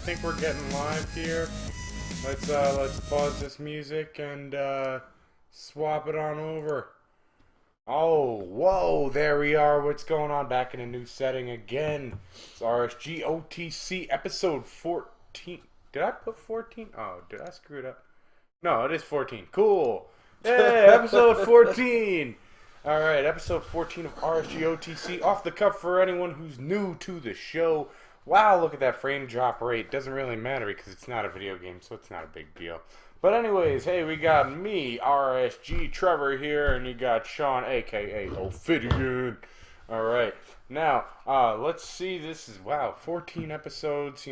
think we're getting live here. Let's pause this music and swap it on over. Oh, whoa, there we are. What's going on? Back in a new setting again. It's RSG OTC episode 14. Did I put 14? Oh, did I screw it up? No, it is 14. Cool. Hey, episode 14. All right, episode 14 of RSG OTC. Off the cuff for anyone who's new to the show. Wow, look at that frame drop rate. Doesn't really matter because it's not a video game, so it's not a big deal. But anyways, hey, we got me, RSG Trevor here, and you got Sean, a.k.a. Ophidian. All right. Now, let's see. This is, wow, 14 episodes.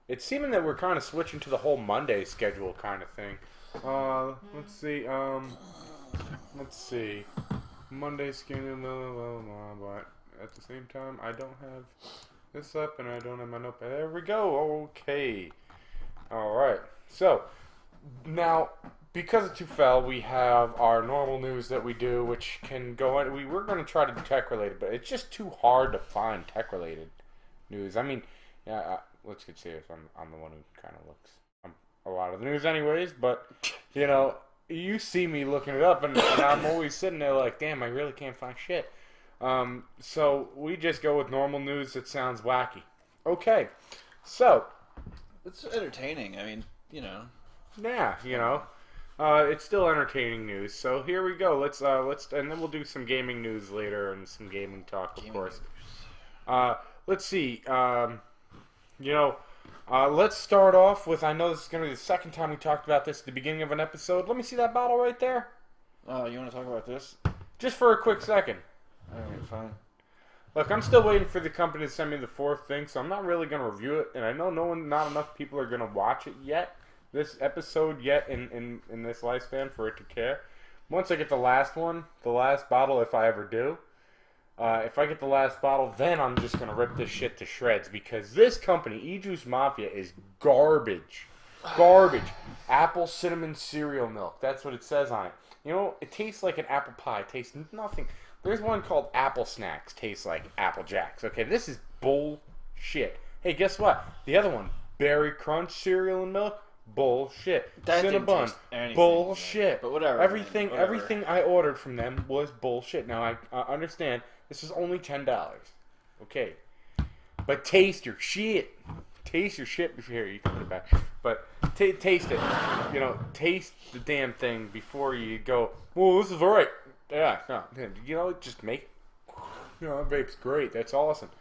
It's seeming that we're kind of switching to the whole Monday schedule kind of thing. Let's see. Monday schedule, but at the same time, I don't have this up and I don't have my notepad. There we go. Okay. All right. So, now, because of Tufel, we have our normal news that we do, which can go in. We're going to try to do tech-related, but it's just too hard to find tech-related news. I mean, yeah, let's get serious. I'm the one who kind of looks a lot of the news anyways, but, you see me looking it up, and I'm always sitting there like, damn, I really can't find shit. So we just go with normal news that sounds wacky. Okay, so it's entertaining. I mean, yeah, it's still entertaining news. So here we go. Let's and then we'll do some gaming news later and some gaming talk, of course. Let's see. Let's start off with. I know this is going to be the second time we talked about this at the beginning of an episode. Let me see that bottle right there. Oh, you want to talk about this? Just for a quick second. Alright, fine. Look, I'm still waiting for the company to send me the fourth thing, so I'm not really going to review it, and I know not enough people are going to watch it yet, this episode yet in this lifespan for it to care. Once I get the last one, the last bottle, if I ever do, if I get the last bottle, then I'm just going to rip this shit to shreds, because this company, E-Juice Mafia, is garbage. Garbage. Apple cinnamon cereal milk. That's what it says on it. It tastes like an apple pie. It tastes nothing. There's one called Apple Snacks. Tastes like Apple Jacks. Okay, this is bullshit. Hey, guess what? The other one, Berry Crunch cereal and milk, bullshit. That Cinnabon, bullshit. But whatever. Everything I ordered from them was bullshit. Now, I understand this is only $10. Okay. But taste your shit. Taste your shit before you can put it back. But taste it. Taste the damn thing before you go, well, this is alright. Yeah, no, just make it. That vape's great. That's awesome.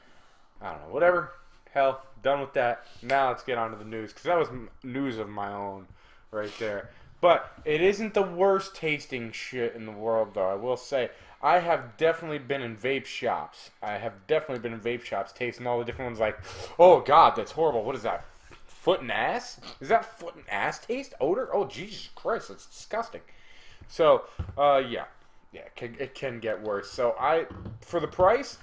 I don't know. Whatever. Hell, done with that. Now let's get on to the news, because that was news of my own right there. But it isn't the worst tasting shit in the world, though. I will say, I have definitely been in vape shops. Tasting all the different ones like, oh, God, that's horrible. What is that? Foot and ass? Is that foot and ass taste? Odor? Oh, Jesus Christ, that's disgusting. So, yeah. Yeah, it can get worse. So for the price,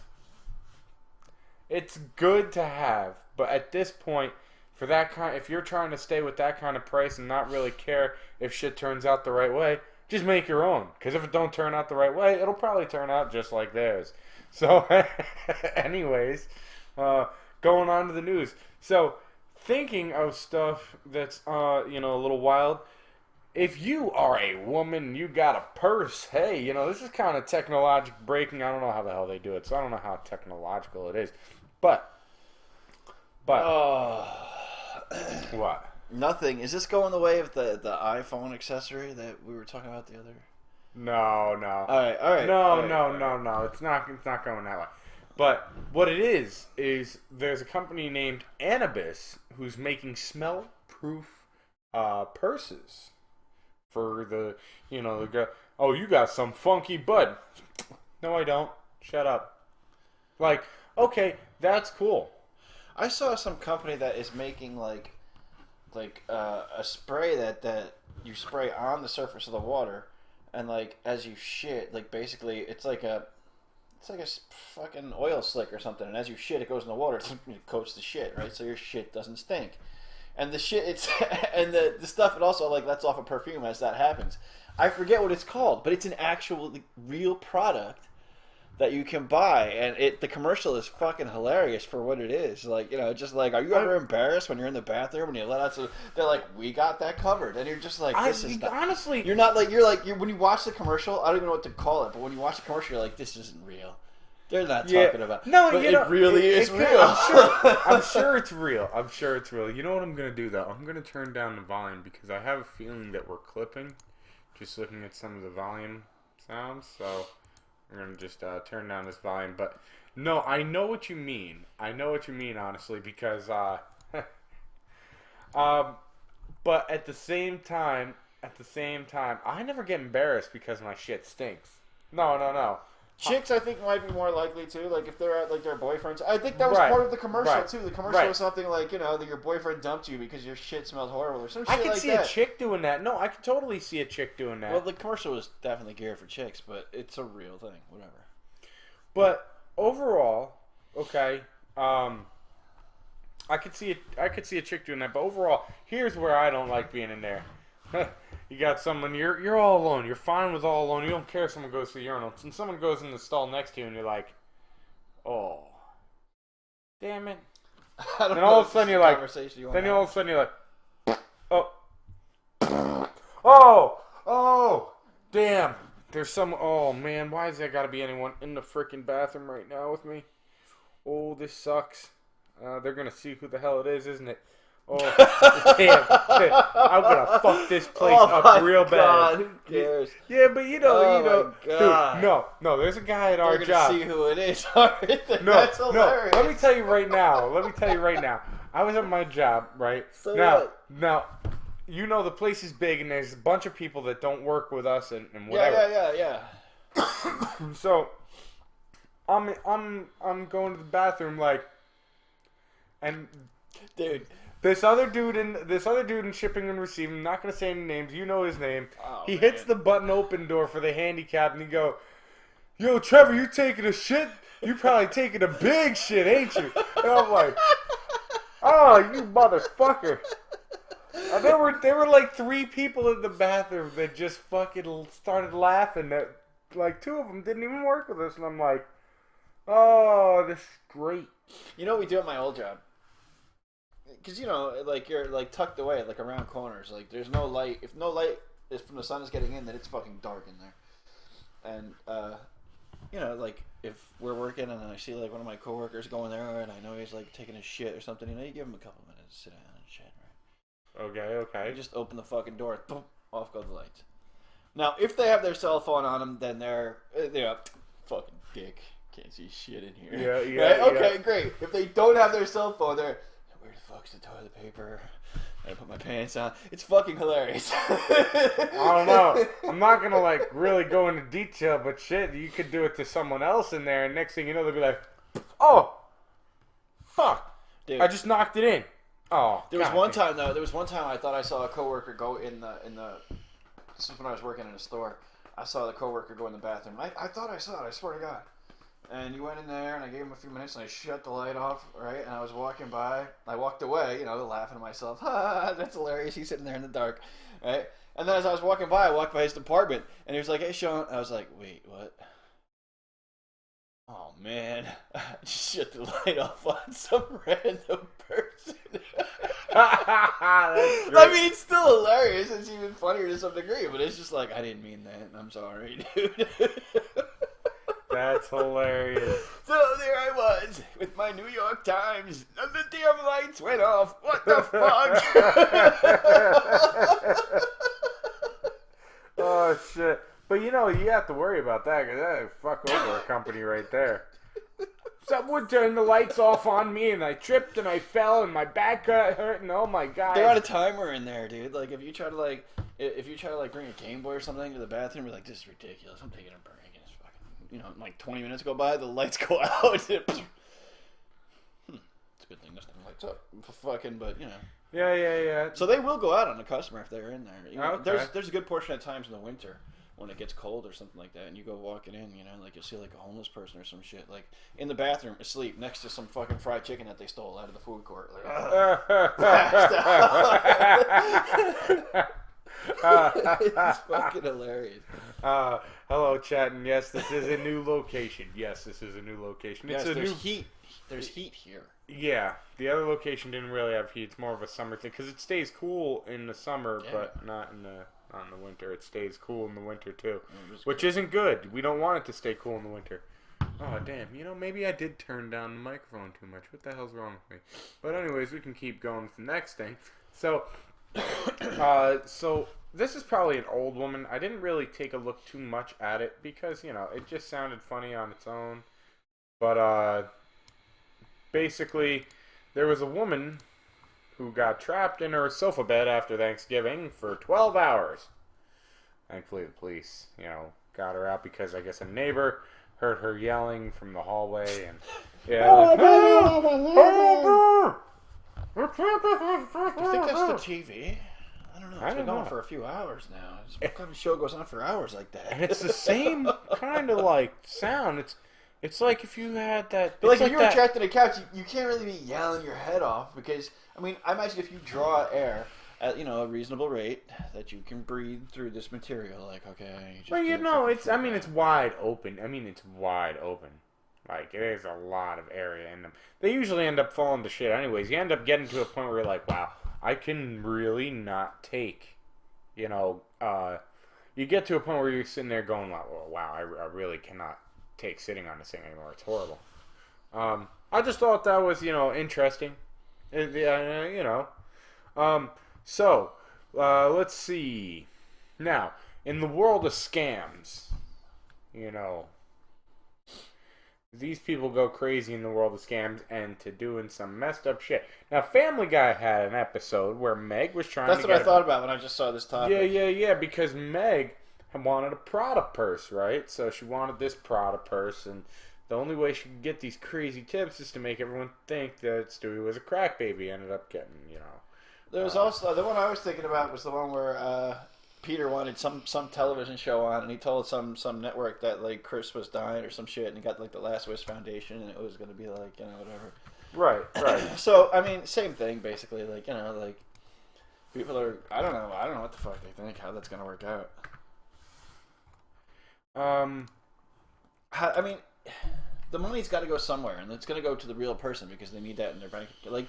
it's good to have. But at this point, for that if you're trying to stay with that kind of price and not really care if shit turns out the right way, just make your own. Because if it don't turn out the right way, it'll probably turn out just like theirs. So, anyways, going on to the news. So, thinking of stuff that's a little wild. If you are a woman, you got a purse, hey, this is kind of technological breaking. I don't know how the hell they do it, so I don't know how technological it is. But what? Nothing. Is this going the way of the iPhone accessory that we were talking about the other? No. All right. No. It's not going that way. But what it is there's a company named Anubis who's making smell-proof purses. For the girl, oh, you got some funky bud. No, I don't. Shut up. Like, okay, that's cool. I saw some company that is making like a spray that you spray on the surface of the water, and like as you shit, like basically it's like a fucking oil slick or something, and as you shit, it goes in the water, it coats the shit, right? So your shit doesn't stink. And the shit, and the stuff, it also like lets off a perfume as that happens. I forget what it's called, but it's an actual real product that you can buy, and the commercial is fucking hilarious for what it is. Like, just like, are you ever embarrassed when you're in the bathroom and you let out some? They're like, we got that covered, and you're just like, this is not, honestly. You're not like you're when you watch the commercial. I don't even know what to call it, but when you watch the commercial, you're like, this isn't real. They're not talking about. No, but it really is real. I'm sure it's real. I'm sure it's real. You know what I'm gonna do though? I'm gonna turn down the volume because I have a feeling that we're clipping. Just looking at some of the volume sounds, so. We're going to just turn down this volume. But, no, I know what you mean. I know what you mean, honestly, because, but at the same time, I never get embarrassed because my shit stinks. No. Chicks, I think, might be more likely to. Like, if they're at, like, their boyfriends. I think that was part of the commercial, too. The commercial was something like, that your boyfriend dumped you because your shit smelled horrible or some shit like that. I can see a chick doing that. No, I can totally see a chick doing that. Well, the commercial was definitely geared for chicks, but it's a real thing. Whatever. But, overall, okay, I could see a chick doing that. But, overall, here's where I don't like being in there. You got someone, you're all alone. You're fine with all alone. You don't care if someone goes to the urinal. And someone goes in the stall next to you and you're like, oh, damn it. And all of a sudden you're like, oh, damn. There's oh man, why has there got to be anyone in the freaking bathroom right now with me? Oh, this sucks. They're going to see who the hell it is, isn't it? Oh, damn. I'm going to fuck this place up real bad. Who cares? Yeah, but dude, no, there's a guy at our job. They're going to see who it is. That's hilarious. No, let me tell you right now. I was at my job, right? So now, the place is big and there's a bunch of people that don't work with us and whatever. Yeah. So, I'm going to the bathroom and dude. This other dude in shipping and receiving, I'm not gonna say any names, you know his name. He hits the button open door for the handicap and he go, yo, Trevor, you taking a shit? You probably taking a big shit, ain't you? And I'm like, oh, you motherfucker. And there were like 3 people in the bathroom that just fucking started laughing. That like 2 of them didn't even work with us, and I'm like, oh, this is great. You know what we do at my old job? Because, like, you're, like, tucked away, like, around corners. Like, there's no light. If no light is from the sun is getting in, then it's fucking dark in there. And, like, if we're working and I see, like, one of my coworkers going there and I know he's, like, taking a shit or something, you give him a couple minutes to sit down and shit, right? Okay. You just open the fucking door, boom, off go the lights. Now, if they have their cell phone on them, then they're fucking dick. Can't see shit in here. Yeah. Right? Okay, great. If they don't have their cell phone, they're... Where the fuck's the toilet paper? I put my pants on. It's fucking hilarious. I don't know. I'm not gonna like really go into detail, but shit, you could do it to someone else in there, and next thing you know, they'll be like, "Oh, fuck! Dude, I just knocked it in." Oh, there was one time though. There was one time I thought I saw a coworker go in the. This is when I was working in a store. I saw the coworker go in the bathroom. I thought I saw it. I swear to God. And you went in there, and I gave him a few minutes, and I shut the light off, right? And I was walking by. I walked away, laughing to myself. Ha, that's hilarious. He's sitting there in the dark, right? And then as I was walking by, I walked by his department, and he was like, "Hey, Sean." I was like, "Wait, what?" Oh, man. I just shut the light off on some random person. I mean, it's still hilarious. It's even funnier to some degree, but it's just like, I didn't mean that. I'm sorry, dude. That's hilarious. So there I was with my New York Times, and the damn lights went off. What the fuck? Oh shit! But you have to worry about that because that would fuck over a company right there. Someone turned the lights off on me, and I tripped and I fell, and my back got hurt, and oh my god! They're on a timer in there, dude. Like if you try to bring a Game Boy or something to the bathroom, you're like, this is ridiculous. I'm taking a break. Like 20 minutes go by, the lights go out. It's a good thing this thing lights up. But Yeah. So they will go out on the customer if they're in there. Okay. There's a good portion of times in the winter when it gets cold or something like that, and you go walking in, like you'll see like a homeless person or some shit, like in the bathroom asleep next to some fucking fried chicken that they stole out of the food court. Like, It's fucking hilarious. Hello, chat, and yes, this is a new location. Yes, this is a new location. Yes, It's a there's new heat. There's heat here. Yeah, the other location didn't really have heat. It's more of a summer thing because it stays cool in the summer, but not in the winter. It stays cool in the winter too, which isn't good. We don't want it to stay cool in the winter. Oh damn! You know, maybe I did turn down the microphone too much. What the hell's wrong with me? But anyways, we can keep going with the next thing. So, so this is probably an old woman. I didn't really take a look too much at it because it just sounded funny on its own. But basically, there was a woman who got trapped in her sofa bed after Thanksgiving for 12 hours. Thankfully, the police, got her out because I guess a neighbor heard her yelling from the hallway and I think that's the TV. I don't know. It's been going for a few hours now. What kind of show goes on for hours like that? And it's the same kind of like sound. It's like if you had that. But like if you were trapped in a couch, you can't really be yelling your head off because I imagine if you draw air at a reasonable rate that you can breathe through this material. Like it's wide open. It's wide open. Like there's a lot of area in them. They usually end up falling to shit anyways. You end up getting to a point where you're like, wow, I can really not take. You get to a point where you're sitting there going, wow, I really cannot take sitting on this thing anymore. It's horrible. I just thought that was interesting. So let's see. Now, in the world of scams, these people go crazy in the world of scams and to doing some messed up shit. Now, Family Guy had an episode where Meg was trying That's to what I thought about when I just saw this topic. Yeah, because Meg wanted a Prada purse, right? So she wanted this Prada purse, and the only way she could get these crazy tips is to make everyone think that Stewie was a crack baby. Ended up getting, There was also the one I was thinking about was the one where Peter wanted some television show on, and he told some network that like Chris was dying or some shit, and he got like the Last Wish Foundation, and it was going to be like whatever. Right. So same thing basically. Like like people are I don't know what the fuck they think how that's going to work out. The money's got to go somewhere, and it's going to go to the real person because they need that in their bank. Like,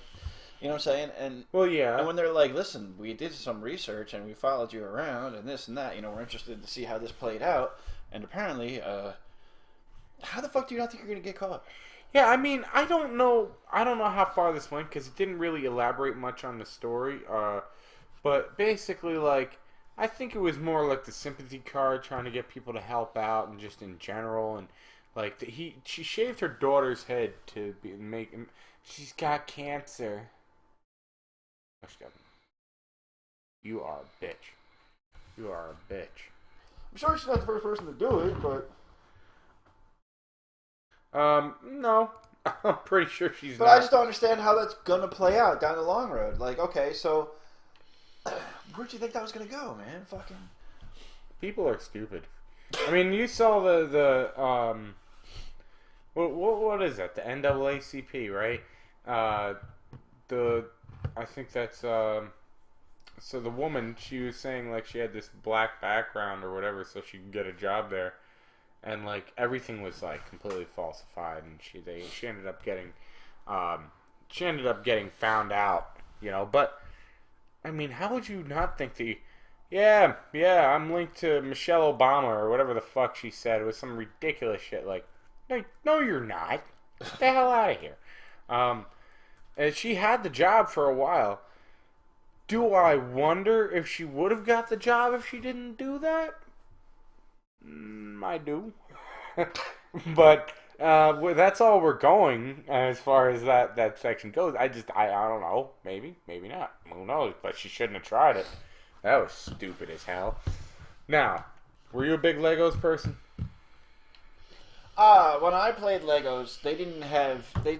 you know what I'm saying? And well, yeah. And when they're like, "Listen, we did some research and we followed you around and this and that. We're interested to see how this played out." And apparently, how the fuck do you not think you're going to get caught? Yeah, I don't know how far this went because it didn't really elaborate much on the story. But basically, like, I think it was more like the sympathy card, trying to get people to help out, and just in general, and like she shaved her daughter's head to make. She's got cancer. Oh, she got. You are a bitch. You are a bitch. I'm sure she's not the first person to do it, but. No, I'm pretty sure she's. But not. I just don't understand how that's gonna play out down the long road. Like, okay, so. Where'd you think that was gonna go, man? Fucking people are stupid. You saw the what is that? The NAACP, right? I think that's so the woman, she was saying like she had this black background or whatever, so she could get a job there, and like everything was like completely falsified, and she ended up getting found out, but. How would you not think that yeah, I'm linked to Michelle Obama or whatever the fuck she said. It was some ridiculous shit like, no you're not. Get the hell out of here. And she had the job for a while. Do I wonder if she would have got the job if she didn't do that? I do. But that's all we're going as far as that section goes. I don't know. Maybe not. Who knows? But she shouldn't have tried it. That was stupid as hell. Now, were you a big Legos person? When I played Legos, they didn't have. They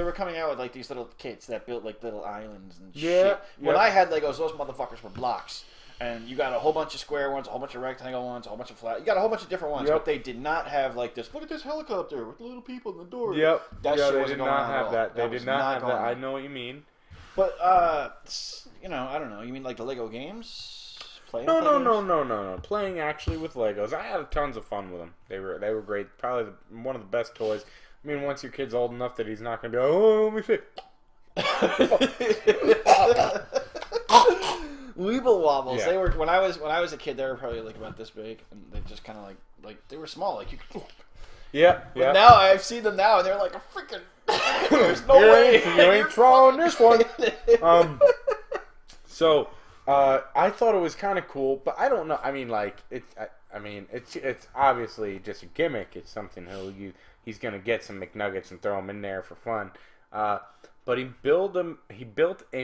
were coming out with like these little kits that built like little islands and shit. When I had Legos, those motherfuckers were blocks. And you got a whole bunch of square ones, a whole bunch of rectangle ones, a whole bunch of flat. You got a whole bunch of different ones, but they did not have like this. Look at this helicopter with the little people in the door. Yep. That shit they wasn't did going not on have at all. that. They did not have that. I know what you mean. But I don't know. You mean like the Lego games? Playing No, with no, Legos? no, no, no, no. Playing actually with Legos. I had tons of fun with them. They were great. Probably one of the best toys. I mean, once your kid's old enough that he's not gonna be, oh, let me see. Weeble wobbles. Yeah. They were when I was a kid. They were probably like about this big, and they just kind of like they were small. Like you could. Yeah, But yeah. now I've seen them now, and they're like a freaking. There's no way You ain't throwing this one. So, I thought it was kind of cool, but I don't know. I mean, like it's obviously just a gimmick. It's something he's gonna get some McNuggets and throw them in there for fun. But he built a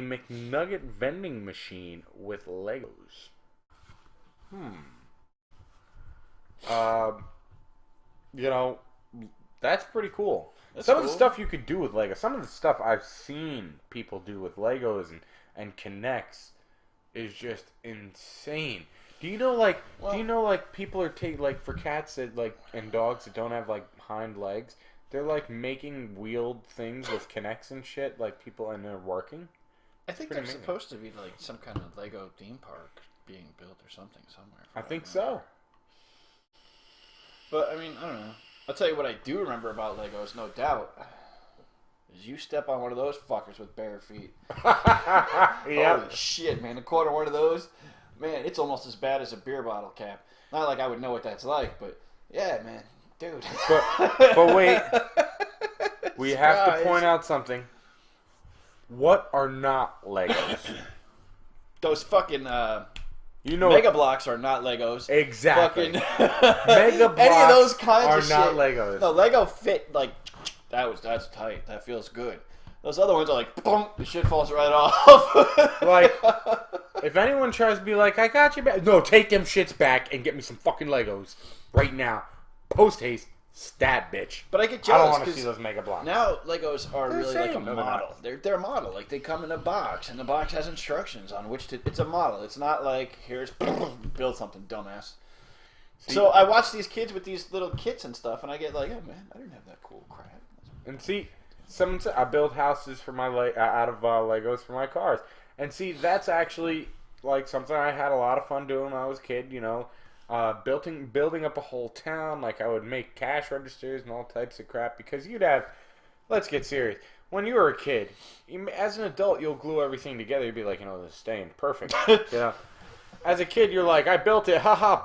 McNugget vending machine with Legos. You know, that's pretty cool. Some of the stuff you could do with Legos, some of the stuff I've seen people do with Legos and Connects is just insane. Do you know like people are like for cats that like and dogs that don't have like hind legs, they're like making wheeled things with Connects and shit, like people, and they're working. I think there's supposed to be like some kind of Lego theme park being built or something somewhere. I think so. But I mean, I don't know. I'll tell you what I do remember about Legos, no doubt, is you step on one of those fuckers with bare feet. Yeah. Holy shit, man! The corner one of those, man, it's almost as bad as a beer bottle cap. Not like I would know what that's like, but yeah, man, dude. But wait, we have to point out something. What are not Legos? Those fucking You know, Mega Blocks are not Legos. Exactly. Fucking Mega Blocks any of those kinds are of not shit. Legos. No, Lego fit like that's tight. That feels good. Those other ones are like, boom, the shit falls right off. Like, if anyone tries to be like, I got you back. No, take them shits back and get me some fucking Legos right now. Post haste, stat bitch. But I get I don't jealous want to see those Mega Blocks. now Legos are They're really the like a same. No, they're model. not. They're a model. Like they come in a box, and the box has instructions on which to. It's a model. It's not like here's build something, dumbass. So I watch these kids with these little kits and stuff, and I get like, oh man, I didn't have that cool crap. And see, someone said I build houses for my out of Legos for my cars. And see, that's actually like something I had a lot of fun doing when I was a kid. You know, building up a whole town. Like I would make cash registers and all types of crap because you'd have. Let's get serious. When you were a kid, as an adult, you'll glue everything together. You'd be like, this is staying perfect. You know, as a kid, you're like, I built it. Haha.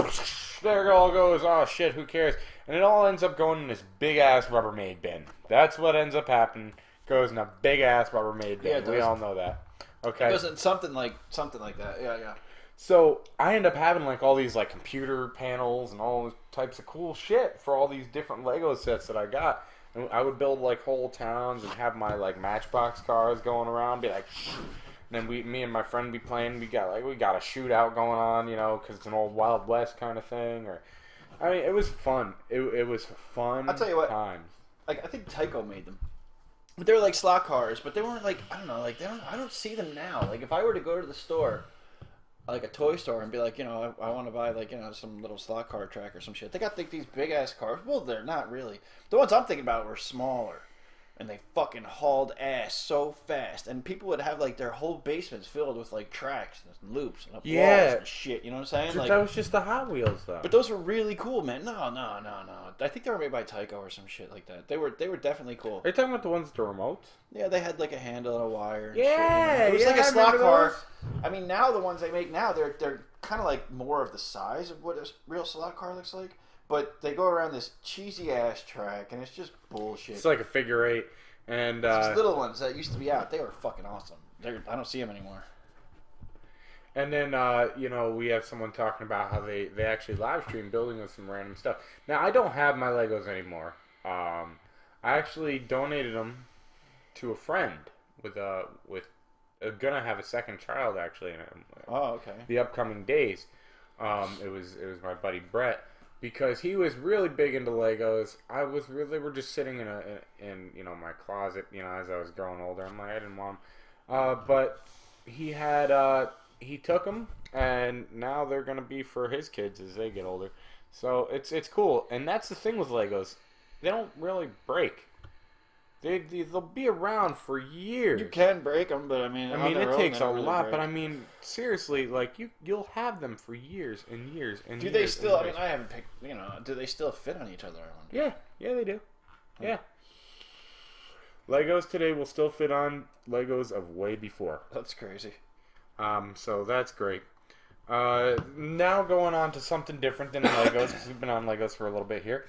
There it all goes. Oh shit, who cares? And it all ends up going in this big ass Rubbermaid bin. That's what ends up happening. Goes in a big ass Rubbermaid bin. Yeah, we all know that. Okay. It goes in something like that. Yeah. So I end up having like all these like computer panels and all types of cool shit for all these different Lego sets that I got. And I would build like whole towns and have my like Matchbox cars going around, be like, and then me and my friend be playing. We got a shootout going on, you know, because it's an old Wild West kind of thing. Or, I mean, it was fun. It was fun. I'll tell you what. Times. Like I think Tyco made them. But they were like slot cars, but they weren't like I don't know, like I don't see them now. Like if I were to go to the store, like a toy store, and be like, I want to buy like some little slot car track or some shit. They got like these big ass cars. Well, they're not really. The ones I'm thinking about were smaller, and they fucking hauled ass so fast. And people would have like their whole basements filled with like tracks and loops and walls and shit. You know what I'm saying? Dude, like, that was just the Hot Wheels though. but those were really cool, man. No. I think they were made by Tyco or some shit like that. They were definitely cool. Are you talking about the ones with the remotes? Yeah, they had like a handle and a wire. And Yeah, shit, It was yeah, like a I slot remember car. those. I mean, now the ones they make now, they're kind of like more of the size of what a real slot car looks like. But they go around this cheesy ass track, and it's just bullshit. It's like a figure eight, and These little ones that used to be out, they were fucking awesome. I don't see them anymore. And then, we have someone talking about how they actually live stream building with some random stuff. Now, I don't have my Legos anymore. I actually donated them to a friend with gonna have a second child actually in the upcoming days. It was my buddy Brett because he was really big into Legos. They were just sitting in my closet, as I was growing older. I'm like, I didn't want them, but he had. He took them, and now they're gonna be for his kids as they get older. So it's cool, and that's the thing with Legos; they don't really break. They'll be around for years. You can break them, but I mean, it takes a lot. But I mean, seriously, like you'll have them for years and years and. Do they still? I mean, I haven't picked. Do they still fit on each other? Yeah, they do. Yeah. Legos today will still fit on Legos of way before. That's crazy. So that's great. Now going on to something different than Legos, because we've been on Legos for a little bit here.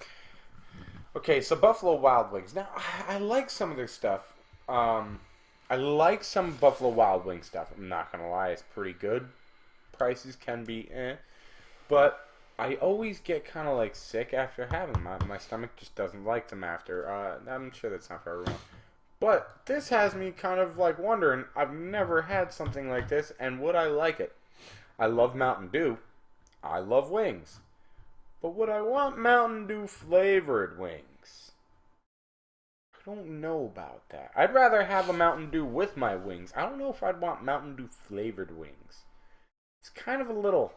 Okay, so Buffalo Wild Wings. Now, I like some of their stuff. I like some Buffalo Wild Wings stuff. I'm not going to lie, it's pretty good. Prices can be but I always get kind of like sick after having them. My stomach just doesn't like them after. I'm sure that's not for everyone. But this has me kind of like wondering, I've never had something like this, and would I like it? I love Mountain Dew. I love wings. But would I want Mountain Dew flavored wings? I don't know about that. I'd rather have a Mountain Dew with my wings. I don't know if I'd want Mountain Dew flavored wings. It's kind of a little...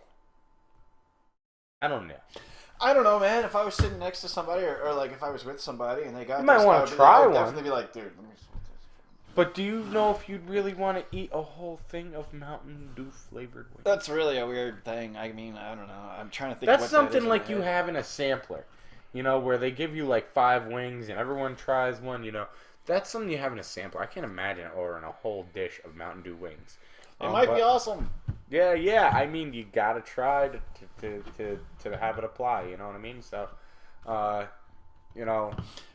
I don't know. I don't know, man. If I was sitting next to somebody, or like if I was with somebody and they got you might want to try I would one. definitely be like, dude, let me... But do you know if you'd really want to eat a whole thing of Mountain Dew flavored wings? That's really a weird thing. I mean, I don't know. I'm trying to think. That's what something that is like you have in a sampler, where they give you like 5 wings and everyone tries one. That's something you have in a sampler. I can't imagine ordering a whole dish of Mountain Dew wings. It might be awesome. Yeah. I mean, you gotta try to have it apply. You know what I mean? So, What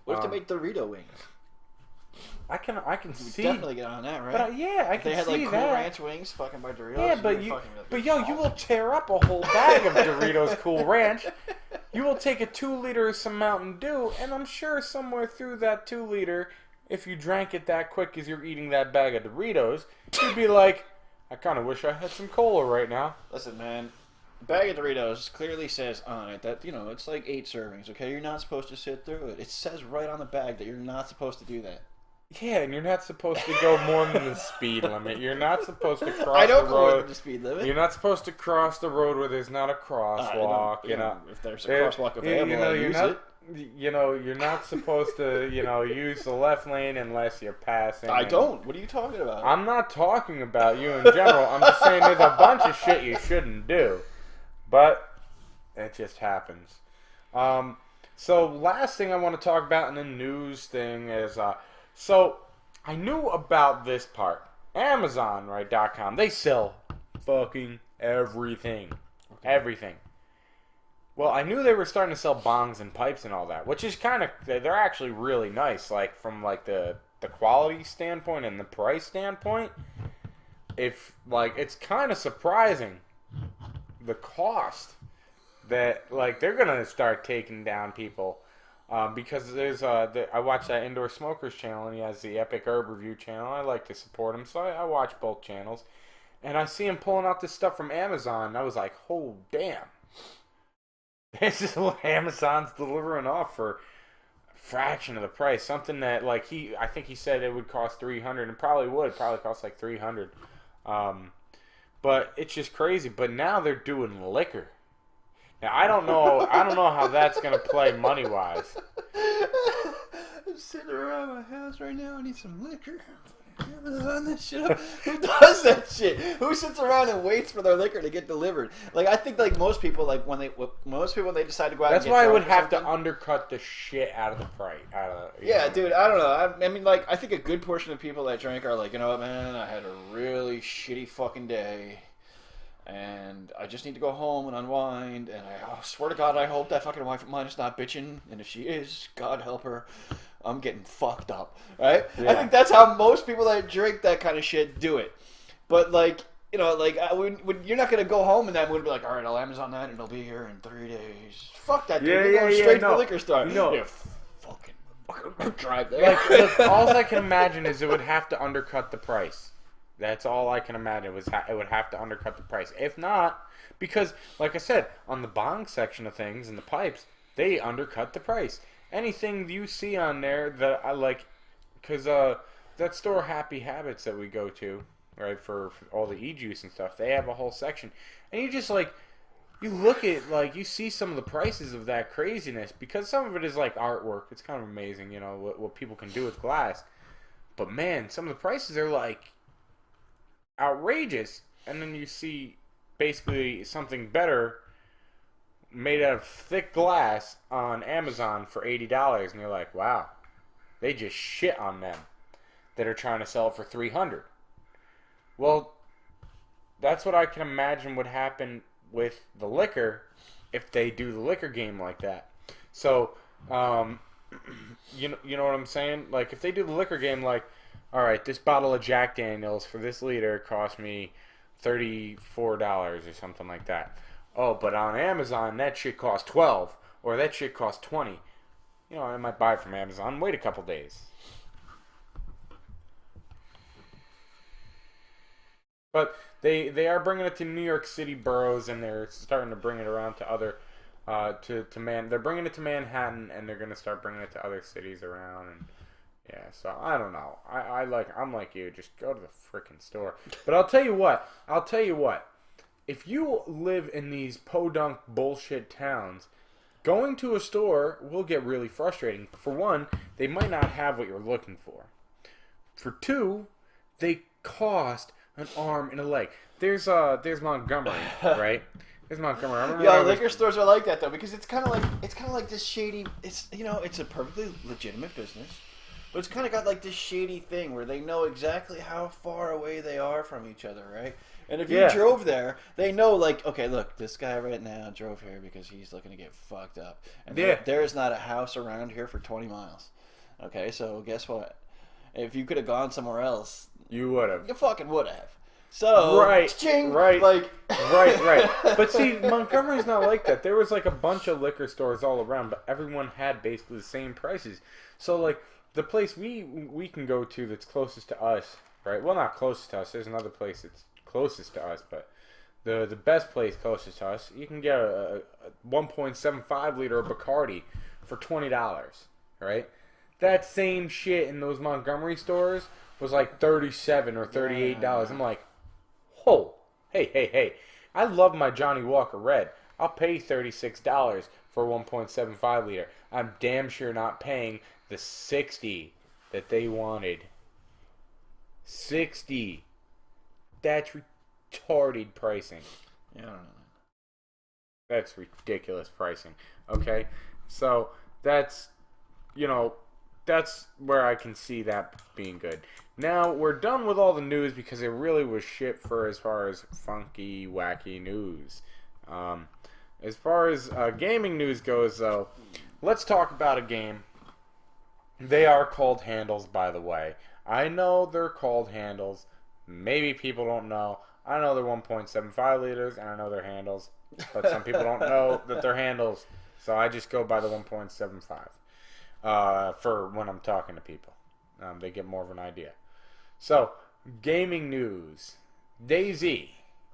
if they make Dorito wings? I can see. Definitely get on that, right? But I can see that. They had like Cool Ranch wings, fucking by Doritos. Yeah, but you will tear up a whole bag of Doritos Cool Ranch. You will take a 2 liter of some Mountain Dew, and I'm sure somewhere through that 2 liter, if you drank it that quick as you're eating that bag of Doritos, you'd be like, I kind of wish I had some cola right now. Listen, man. A bag of Doritos clearly says on it that, it's like 8 servings, okay? You're not supposed to sit through it. It says right on the bag that you're not supposed to do that. Yeah, and you're not supposed to go more than the speed limit. You're not supposed to cross the road. I don't go more than the speed limit. You're not supposed to cross the road where there's not a crosswalk. If there's a crosswalk available, I use it. You're not supposed to, use the left lane unless you're passing. I don't. What are you talking about? I'm not talking about you in general. I'm just saying there's a bunch of shit you shouldn't do. But it just happens. So last thing I want to talk about in the news thing is... So, I knew about this part. Amazon, right, .com, they sell fucking everything. Okay. Everything. Well, I knew they were starting to sell bongs and pipes and all that, which is kind of, they're actually really nice, like, from, like, the quality standpoint and the price standpoint. It's kind of surprising, the cost that, like, they're going to start taking down people. Because there's I watch that Indoor Smokers channel, and he has the Epic Herb Review channel. I like to support him, so I watch both channels. And I see him pulling out this stuff from Amazon, and I was like, oh, damn. This is what Amazon's delivering off for a fraction of the price. Something that, like, I think he said it would cost $300, and probably would. Probably cost like $300. But it's just crazy. But now they're doing liquor. Now, I don't know how that's going to play money-wise. I'm sitting around my house right now. I need some liquor. Amazon this shit up. Who does that shit? Who sits around and waits for their liquor to get delivered? Like, I think like most people, like when they decide to go out. That's and get why I would drunk or have to something. undercut the shit out of the price. Yeah, dude. I don't know. I mean, like, I think a good portion of people that drink are like, you know what, man? I had a really shitty fucking day. And I just need to go home and unwind. And I swear to God, I hope that fucking wife of mine is not bitching. And if she is, God help her, I'm getting fucked up. Right? Yeah. I think that's how most people that drink that kind of shit do it. But, like, when you're not going to go home and that would be like, all right, I'll Amazon that and it'll be here in 3 days. Fuck that, dude. You're going straight to the liquor store. No. You fucking drive there. Like, all I can imagine is it would have to undercut the price. That's all I can imagine was it would have to undercut the price. If not, because, like I said, on the bong section of things and the pipes, they undercut the price. Anything you see on there that I like, because that store Happy Habits that we go to, right, for all the e-juice and stuff, they have a whole section. And you just, like, you look at, like, you see some of the prices of that craziness, because some of it is like artwork. It's kind of amazing, you know, what people can do with glass. But man, some of the prices are like outrageous. And then you see basically something better made out of thick glass on Amazon for $80, and you're like, wow, they just shit on them that are trying to sell it for $300. Well, that's what I can imagine would happen with the liquor if they do the liquor game like that. So, you know what I'm saying? Like, if they do the liquor game, like, all right, this bottle of Jack Daniels for this liter cost me $34 or something like that. Oh, but on Amazon that shit costs 12, or that shit costs 20. You know, I might buy it from Amazon. Wait a couple days. But they are bringing it to New York City boroughs, and they're starting to bring it around to other they're bringing it to Manhattan, and they're going to start bringing it to other cities around. And yeah, so I don't know. I'm like you, just go to the freaking store. But I'll tell you what. If you live in these podunk bullshit towns, going to a store will get really frustrating. For one, they might not have what you're looking for. For two, they cost an arm and a leg. There's Montgomery, right? There's Montgomery. I remember Yeah, liquor stores are like that though, because it's kind of like this shady. It's it's a perfectly legitimate business, but it's kind of got like this shady thing where they know exactly how far away they are from each other, right? And if you drove there, they know, like, okay, look, this guy right now drove here because he's looking to get fucked up. And there's not a house around here for 20 miles. Okay, so guess what? If you could have gone somewhere else, you would have. You fucking would have. So, right. Like, right. But see, Montgomery's not like that. There was like a bunch of liquor stores all around, but everyone had basically the same prices. So, like, the place we can go to that's closest to us, right? Well, not closest to us. There's another place that's closest to us, but the best place closest to us, you can get a 1.75 liter of Bacardi for $20, right? That same shit in those Montgomery stores was like $37 or $38. I'm like, whoa, hey, I love my Johnny Walker Red. I'll pay $36 for 1.75 liter. I'm damn sure not paying the 60 that they wanted. 60. That's retarded pricing. Yeah, I don't know. That's ridiculous pricing. Okay? So, that's where I can see that being good. Now, we're done with all the news because it really was shit for as far as funky, wacky news. As far as gaming news goes, though, let's talk about a game. They are called handles, by the way. I know they're called handles. Maybe people don't know. I know they're 1.75 liters, and I know they're handles. But some people don't know that they're handles. So I just go by the 1.75 for when I'm talking to people. They get more of an idea. So, gaming news. DayZ.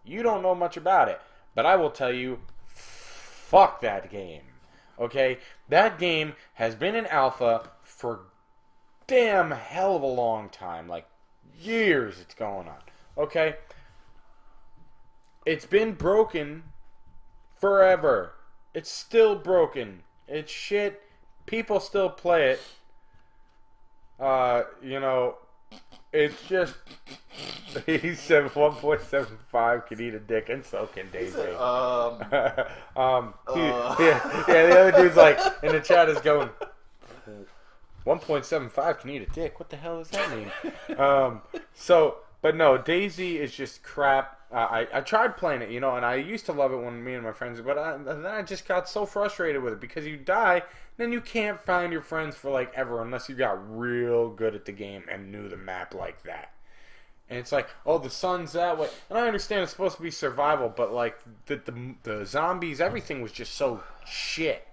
You don't know much about it. But I will tell you, fuck that game. Okay? That game has been in alpha for damn hell of a long time. Like, years it's going on. Okay? It's been broken forever. It's still broken. It's shit. People still play it. It's just... He said 1.75 can eat a dick, and so can DayZ. The other dude's like, in the chat is going... 1.75 can eat a dick. What the hell does that mean? But no, DayZ is just crap. I tried playing it, and I used to love it when me and my friends, but then I just got so frustrated with it because you die, then you can't find your friends for like ever unless you got real good at the game and knew the map like that. And it's like, oh, the sun's that way, and I understand it's supposed to be survival, but like the zombies, everything was just so shit,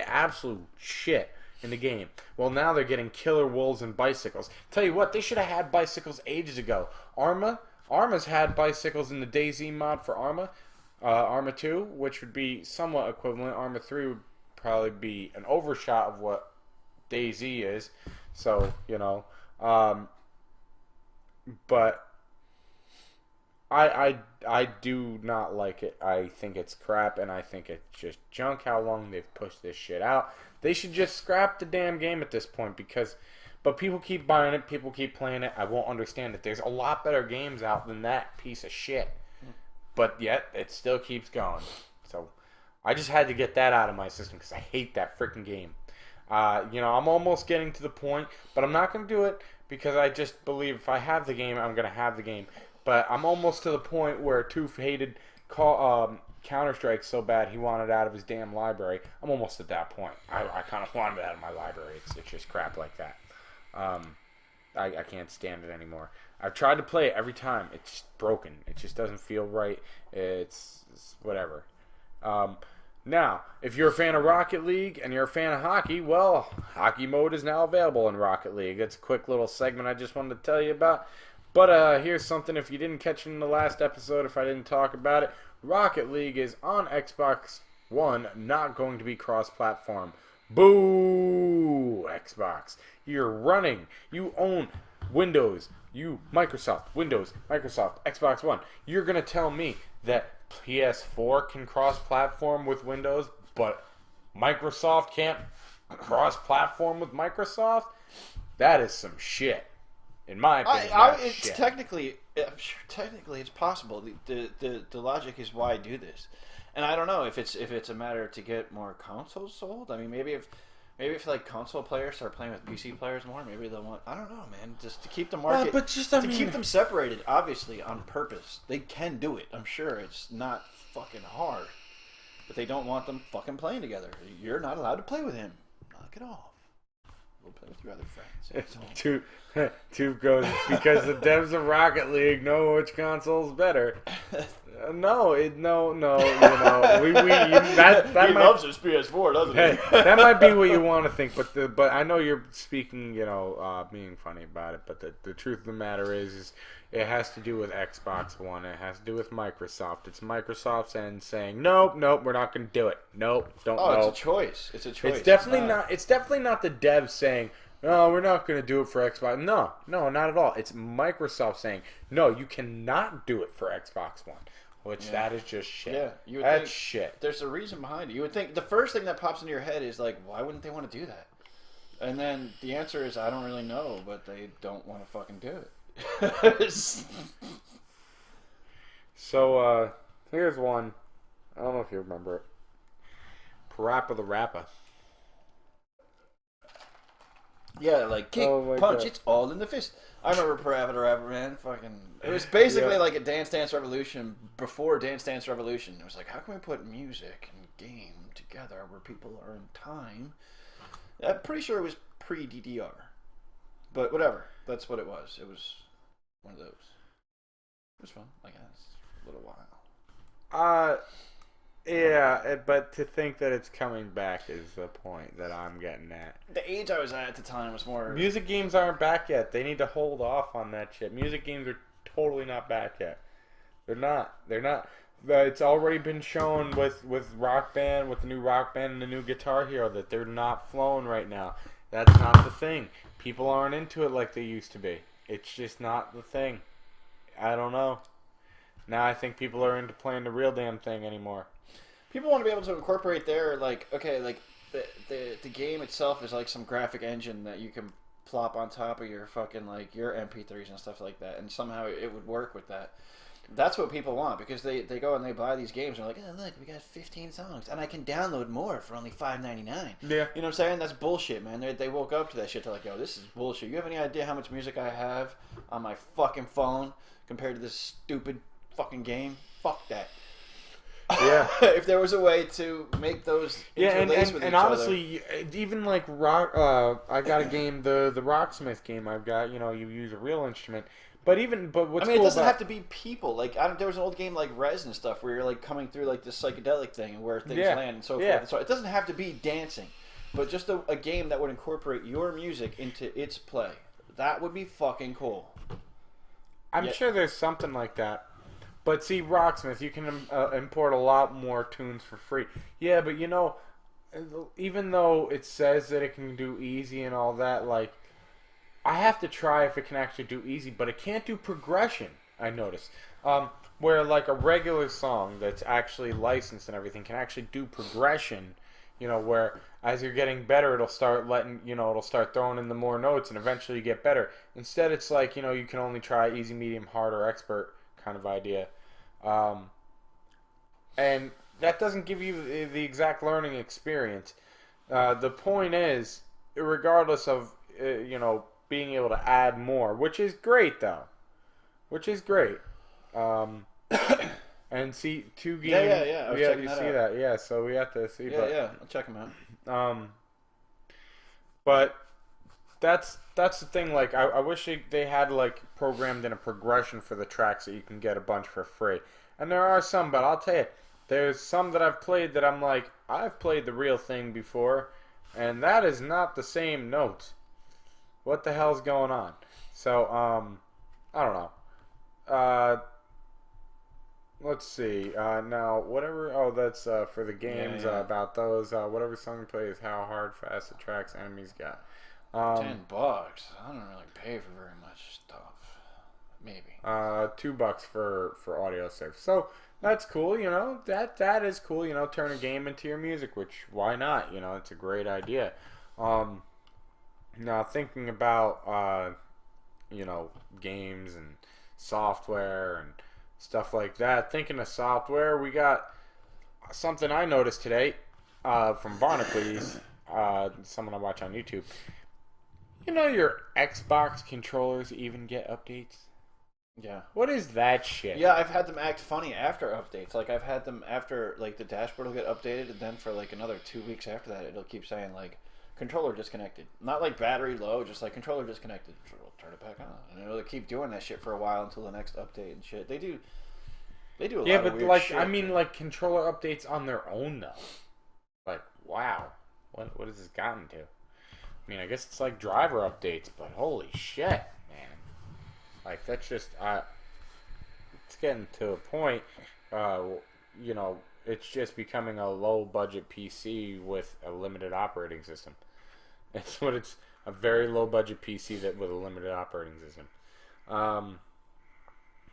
absolute shit in the game. Well, now they're getting killer wolves and bicycles. Tell you what, they should have had bicycles ages ago. Arma's had bicycles in the DayZ mod for Arma. Arma 2, which would be somewhat equivalent. Arma 3 would probably be an overshot of what DayZ is. So, but I do not like it. I think it's crap, and I think it's just junk how long they've pushed this shit out. They should just scrap the damn game at this point but people keep buying it, people keep playing it. I won't understand it. There's a lot better games out than that piece of shit. But yet, it still keeps going. So, I just had to get that out of my system because I hate that freaking game. I'm almost getting to the point, but I'm not going to do it because I just believe if I have the game, I'm going to have the game. But I'm almost to the point where Tooth hated Counter-Strike so bad he wanted it out of his damn library. I'm almost at that point. I kind of want it out of my library. It's just crap like that. I can't stand it anymore. I've tried to play it every time. It's just broken. It just doesn't feel right. It's whatever. Now, if you're a fan of Rocket League and you're a fan of hockey, well, hockey mode is now available in Rocket League. It's a quick little segment I just wanted to tell you about. But here's something if you didn't catch it in the last episode, if I didn't talk about it. Rocket League is on Xbox One, not going to be cross-platform. Boo! Xbox. You're running. You own Windows. Windows, Microsoft, Xbox One. You're going to tell me that PS4 can cross-platform with Windows, but Microsoft can't cross-platform with Microsoft? That is some shit. In my opinion, it's shit. technically it's possible. The logic is why do this, and I don't know if it's a matter to get more consoles sold. I mean, maybe if like console players start playing with PC players more, maybe they'll want. I don't know, man. Just to keep the market, keep them separated. Obviously, on purpose, they can do it. I'm sure it's not fucking hard, but they don't want them fucking playing together. You're not allowed to play with him. Knock it off. We'll play with your other friends. Tube goes, because the devs of Rocket League know which console's better. No. He loves his PS4, doesn't he? That might be what you want to think, but I know you're speaking, being funny about it. But the truth of the matter is it has to do with Xbox One. It has to do with Microsoft. It's Microsoft's end saying, nope, we're not going to do it. Nope, don't. It's a choice. It's It's definitely not. It's definitely not the devs saying, no, we're not going to do it for Xbox. No, not at all. It's Microsoft saying, no, you cannot do it for Xbox One. Which, that is just shit. Yeah, you would That's think shit. There's a reason behind it. You would think the first thing that pops into your head is like, why wouldn't they want to do that? And then the answer is, I don't really know, but they don't want to fucking do it. So, here's one. I don't know if you remember it. Parappa the Rapper. Yeah, like kick, punch, God. It's all in the fist. I remember Parappa the Rapper, man. Fucking, it was basically like a Dance Dance Revolution before Dance Dance Revolution. It was like, how can we put music and game together where people are in time? I'm pretty sure it was pre-DDR, but whatever. That's what it was. It was one of those. It was fun, I guess. A little while. Yeah, but to think that it's coming back is the point that I'm getting at. The age I was at the time was more... Music games aren't back yet. They need to hold off on that shit. Music games are totally not back yet. They're not. It's already been shown with Rock Band, with the new Rock Band and the new Guitar Hero, that they're not flowing right now. That's not the thing. People aren't into it like they used to be. It's just not the thing. I don't know. Now I think people are into playing the real damn thing anymore. People want to be able to incorporate their, like, okay, like, the game itself is like some graphic engine that you can plop on top of your fucking, like, your MP3s and stuff like that, and somehow it would work with that. That's what people want, because they go and they buy these games, and they're like, oh, look, we got 15 songs, and I can download more for only $5.99. Yeah. You know what I'm saying? That's bullshit, man. They woke up to that shit. They're like, yo, this is bullshit. You have any idea how much music I have on my fucking phone compared to this stupid fucking game? Fuck that. Yeah. If there was a way to make those interlace with each and honestly, even like rock, I got a game, the Rocksmith game. I've got, you use a real instrument, but what's it doesn't have to be people. Like there was an old game like Res and stuff where you're like coming through like this psychedelic thing and where things land and so forth. And so it doesn't have to be dancing, but just a game that would incorporate your music into its play. That would be fucking cool. I'm sure there's something like that. But see, Rocksmith, you can import a lot more tunes for free. Yeah, but even though it says that it can do easy and all that, like, I have to try if it can actually do easy, but it can't do progression, I noticed. where like a regular song that's actually licensed and everything can actually do progression, where as you're getting better, it'll start it'll start throwing in the more notes and eventually you get better. Instead, it's like, you can only try easy, medium, hard, or expert kind of idea. And that doesn't give you the exact learning experience. The point is, regardless of, being able to add more, which is great though. Which is great. And see, 2 games. Yeah. I was checking that out. That. Yeah, so we have to see. Yeah. I'll check them out. But that's the thing. Like, I wish they had like programmed in a progression for the tracks that you can get a bunch for free. And there are some, but I'll tell you, there's some that I've played that I'm like, I've played the real thing before, and that is not the same notes. What the hell's going on? So, I don't know. Let's see. Now, whatever. Oh, that's for the games. Yeah. About those. Whatever song you play is how hard, fast the tracks enemies got. $10. I don't really pay for very much stuff. Maybe. $2 for audio save. So that's cool. That is cool. Turn a game into your music, which why not? It's a great idea. Now thinking about games and software and stuff like that. Thinking of software, we got something I noticed today from Barnacules, someone I watch on YouTube. Your Xbox controllers even get updates? Yeah. What is that shit? Yeah, I've had them act funny after updates. Like, I've had them after, like, the dashboard will get updated, and then for, like, another 2 weeks after that, it'll keep saying, like, controller disconnected. Not like battery low, just like controller disconnected. Turn it back on. And it'll keep doing that shit for a while until the next update and shit. They do a lot of weird shit. Yeah, but like, I mean, like, controller updates on their own, though. Like, wow. What has this gotten to? I mean, I guess it's like driver updates, but holy shit, man. Like, that's just, it's getting to a point, it's just becoming a low-budget PC with a limited operating system. It's a very low-budget PC with a limited operating system.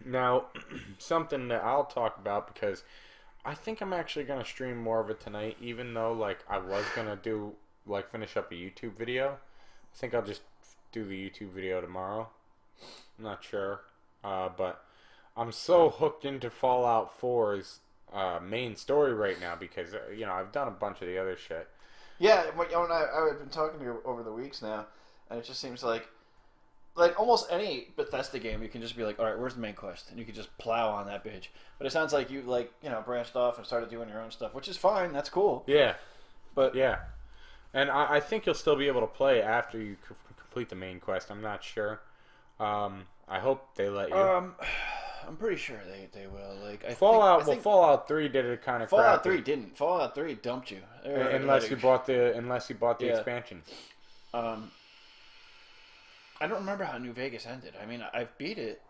Now, something that I'll talk about, because I think I'm actually going to stream more of it tonight, even though, like, I was going to finish up a YouTube video. I think I'll just do the YouTube video tomorrow. I'm not sure. But I'm so hooked into Fallout 4's main story right now because, I've done a bunch of the other shit. Yeah, I've been talking to you over the weeks now, and it just seems like almost any Bethesda game, you can just be like, all right, where's the main quest? And you can just plow on that bitch. But it sounds like you, branched off and started doing your own stuff, which is fine. That's cool. Yeah. But yeah. And I think you'll still be able to play after you complete the main quest. I'm not sure. I hope they let you. I'm pretty sure they will. Like, Fallout 3 did it kind of. Fallout crappy. 3 didn't. Fallout 3 dumped you. Unless you bought the expansion. I don't remember how New Vegas ended. I mean, I've beat it,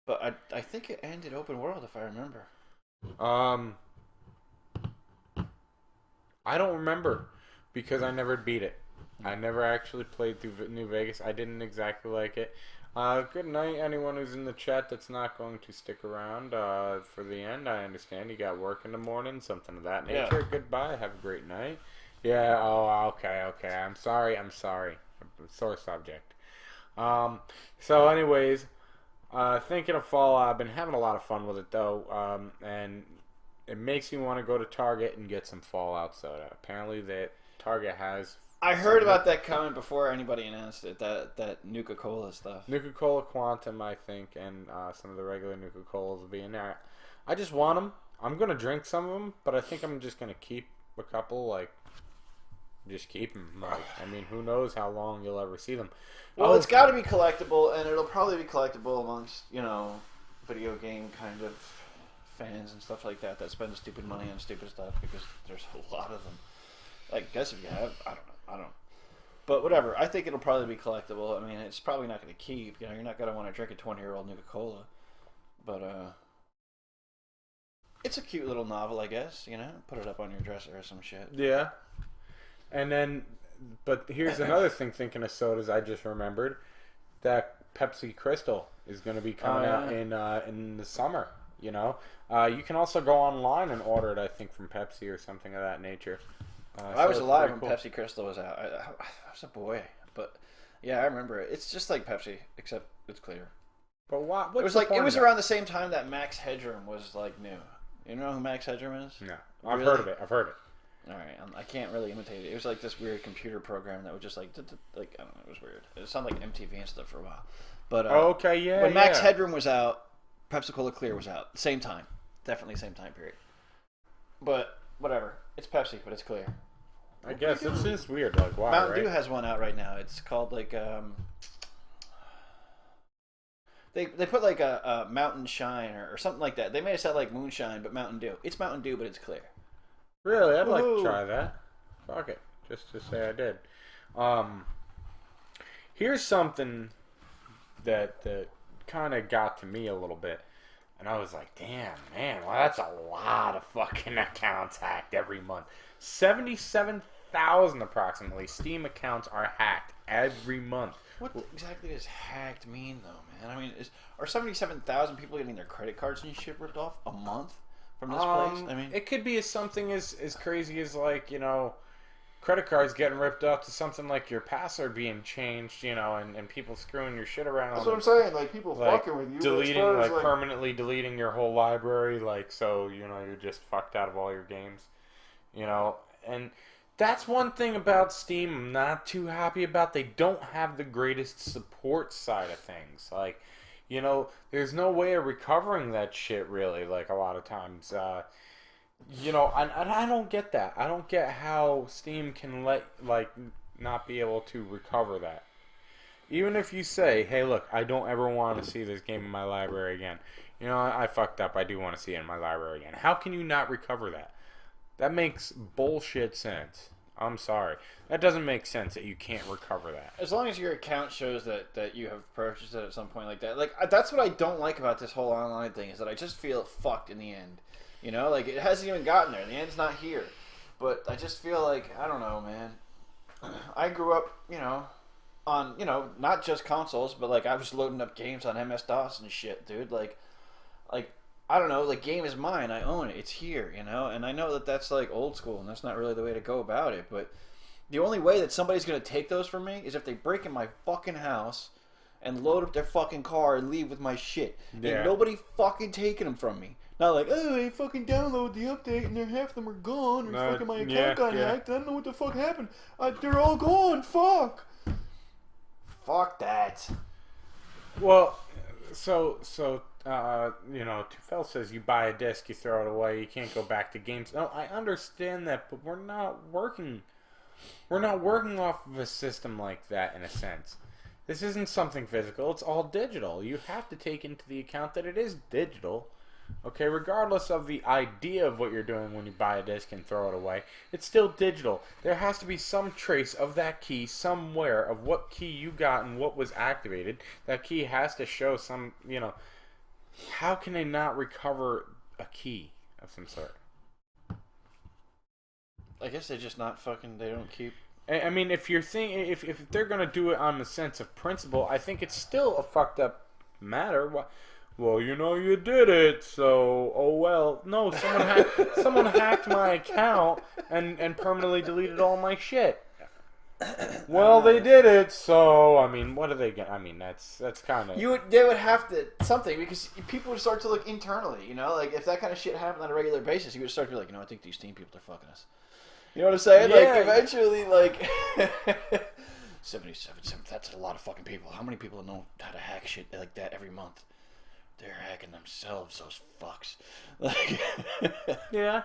but I think it ended open world if I remember. I don't remember because I never beat it. I never actually played through New Vegas. I didn't exactly like it. Good night, anyone who's in the chat that's not going to stick around for the end. I understand you got work in the morning, something of that nature. Yeah. Goodbye. Have a great night. Yeah. Oh, okay. I'm sorry. Sore subject. So, anyways, thinking of Fallout, I've been having a lot of fun with it though, and it makes me want to go to Target and get some Fallout soda. Apparently, that Target has. I heard about that coming before anybody announced it. That Nuka-Cola stuff. Nuka-Cola Quantum, I think, and some of the regular Nuka-Colas will be in there. I just want them. I'm gonna drink some of them, but I think I'm just gonna keep a couple. Like, just keep them. Like, I mean, who knows how long you'll ever see them. Well, it's got to be collectible, and it'll probably be collectible amongst video game kind of fans and stuff like that spend stupid money on stupid stuff because there's a lot of them. I guess if you have, I don't know. But whatever. I think it'll probably be collectible. I mean, it's probably not going to keep. You're not going to want to drink a 20-year-old Nuka-Cola. But it's a cute little novel, I guess. Put it up on your dresser or some shit. Yeah. And then, but here's another thing. Thinking of sodas, I just remembered that Pepsi Crystal is going to be coming out in the summer. You know, you can also go online and order it. I think from Pepsi or something of that nature. I was alive when Pepsi Crystal was out. I was a boy, but yeah, I remember it. It's just like Pepsi, except it's clear. But what? It was like it was around the same time that Max Headroom was like new. You know who Max Headroom is? No, I've heard of it. All right, I can't really imitate it. It was like this weird computer program that would just like I don't know, it was weird. It sounded like MTV and stuff for a while. But okay, yeah. When Max Headroom was out, Pepsi Cola Clear was out. Same time, definitely same time period. But whatever, it's Pepsi, but it's clear. I guess it's just weird. Like why? Mountain Dew has one out right now. It's called like They put like a Mountain Shine or something like that. They made it sound like Moonshine, but Mountain Dew. It's Mountain Dew, but it's clear. Really? I'd like to try that. Fuck it. Just to say I did. Here's something that kind of got to me a little bit. And I was like, damn, man. Well, that's a lot of fucking accounts hacked every month. 77,000 approximately Steam accounts are hacked every month. What exactly does hacked mean, though, man? I mean, are 77,000 people getting their credit cards and shit ripped off a month from this place? I mean, it could be something as crazy as, like, you know, credit cards getting ripped off to something like your password being changed, you know, and people screwing your shit around. That's what I'm saying. Like, people fucking with you. Deleting, like permanently deleting your whole library, like, so, you know, you're just fucked out of all your games, you know, and that's one thing about Steam I'm not too happy about. They don't have the greatest support side of things. Like, you know, there's no way of recovering that shit, really, like, a lot of times. You know, I don't get that. I don't get how Steam can not be able to recover that. Even if you say, hey, look, I don't ever want to see this game in my library again. You know, I fucked up. I do want to see it in my library again. How can you not recover that? That makes bullshit sense. I'm sorry. That doesn't make sense that you can't recover that. As long as your account shows that you have purchased it at some point like that. Like, that's what I don't like about this whole online thing, is that I just feel fucked in the end. You know, like, it hasn't even gotten there. The end's not here. But I just feel like, I don't know, man. I grew up, you know, on, you know, not just consoles, but, like, I was loading up games on MS-DOS and shit, dude. Like, I don't know, like, game is mine. I own it. It's here, you know? And I know that that's, like, old school, and that's not really the way to go about it. But the only way that somebody's going to take those from me is if they break in my fucking house and load up their fucking car and leave with my shit. Yeah. Ain't nobody fucking taking them from me. Not like, oh, I fucking download the update and half of them are gone, or fucking my account got hacked. I don't know what the fuck happened. They're all gone. Fuck. Fuck that. Well, so you know, Tufel says you buy a disc, you throw it away, you can't go back to games. No, I understand that, but we're not working off of a system like that in a sense. This isn't something physical, it's all digital. You have to take into the account that it is digital. Okay, regardless of the idea of what you're doing when you buy a disc and throw it away, it's still digital. There has to be some trace of that key somewhere, of what key you got and what was activated. That key has to show some, you know. How can they not recover a key of some sort? I guess they're just not fucking, they don't keep... I mean, if you're thinking, if they're going to do it on the sense of principle, I think it's still a fucked up matter. Well, you know, you did it, so, oh well. No, someone hacked my account and permanently deleted all my shit. Well, they did it, so, I mean, what are they going to... I mean, that's kind of... They would have to... Something, because people would start to look internally, you know? Like, if that kind of shit happened on a regular basis, you would start to be like, you know, I think these Steam people are fucking us. You know what I'm saying? Yeah. Like, eventually, like... 77, that's a lot of fucking people. How many people know how to hack shit like that every month? They're hacking themselves, those fucks. Like... Yeah.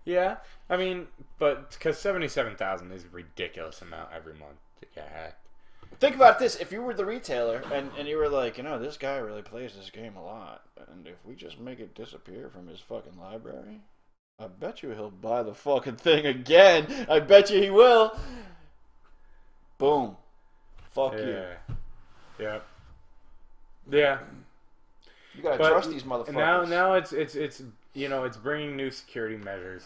Yeah, I mean, but because 77,000 is a ridiculous amount every month to get hacked. Think about this: if you were the retailer and you were like, you know, this guy really plays this game a lot, and if we just make it disappear from his fucking library, I bet you he'll buy the fucking thing again. I bet you he will. Boom. Fuck you. Yeah. Yeah. You gotta trust these motherfuckers. Now it's you know, it's bringing new security measures,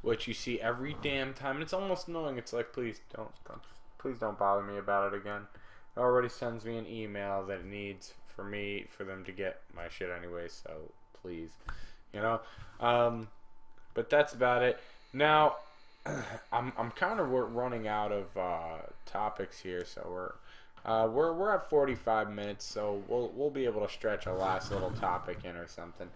which you see every damn time, and it's almost annoying. It's like, please don't bother me about it again. already sends me an email that it needs for them to get my shit anyway. So please, but that's about it. Now, I'm kind of running out of topics here, so we're at 45 minutes, so we'll be able to stretch a last little topic in or something.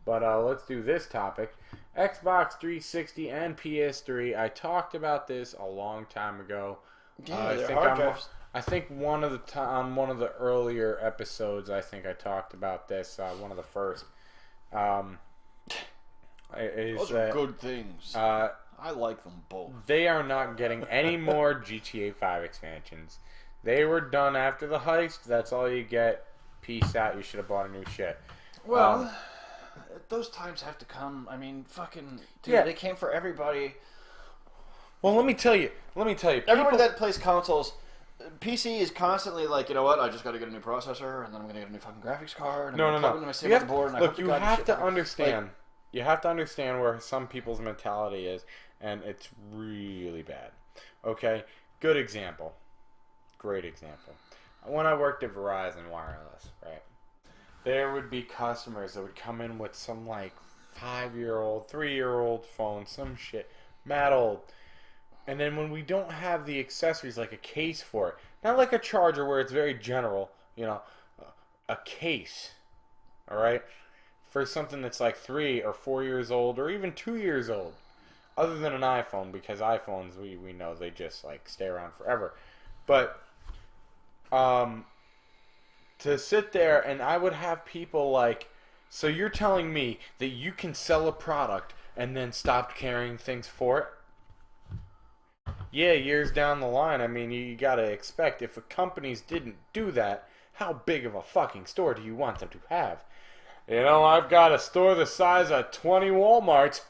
But let's do this topic. Xbox 360 and PS3. I talked about this a long time ago. I think one of the earlier episodes, I think I talked about this. One of the first. Those are good things. I like them both. They are not getting any more GTA 5 expansions. They were done after the heist. That's all you get. Peace out. You should have bought a new shit. Well, those times have to come. I mean, fucking dude, yeah. They came for everybody. Well, let me tell you. Everybody that plays consoles, PC is constantly like, you know what? I just got to get a new processor, and then I'm gonna get a new fucking graphics card. And No. You have to understand. You have to understand where some people's mentality is, and it's really bad. Okay? Good example. Great example. When I worked at Verizon Wireless, right? There would be customers that would come in with some, like, 5-year-old, 3-year-old phone, some shit, mad old. And then when we don't have the accessories, like a case for it, not like a charger where it's very general, a case, all right? For something that's like 3 or 4 years old or even 2 years old, other than an iPhone, because iPhones we know they just like stay around forever. But to sit there and I would have people like, so you're telling me that you can sell a product and then stop carrying things for it? Yeah, years down the line, I mean, you gotta expect if companies didn't do that, how big of a fucking store do you want them to have? I've got a store the size of 20 Walmarts.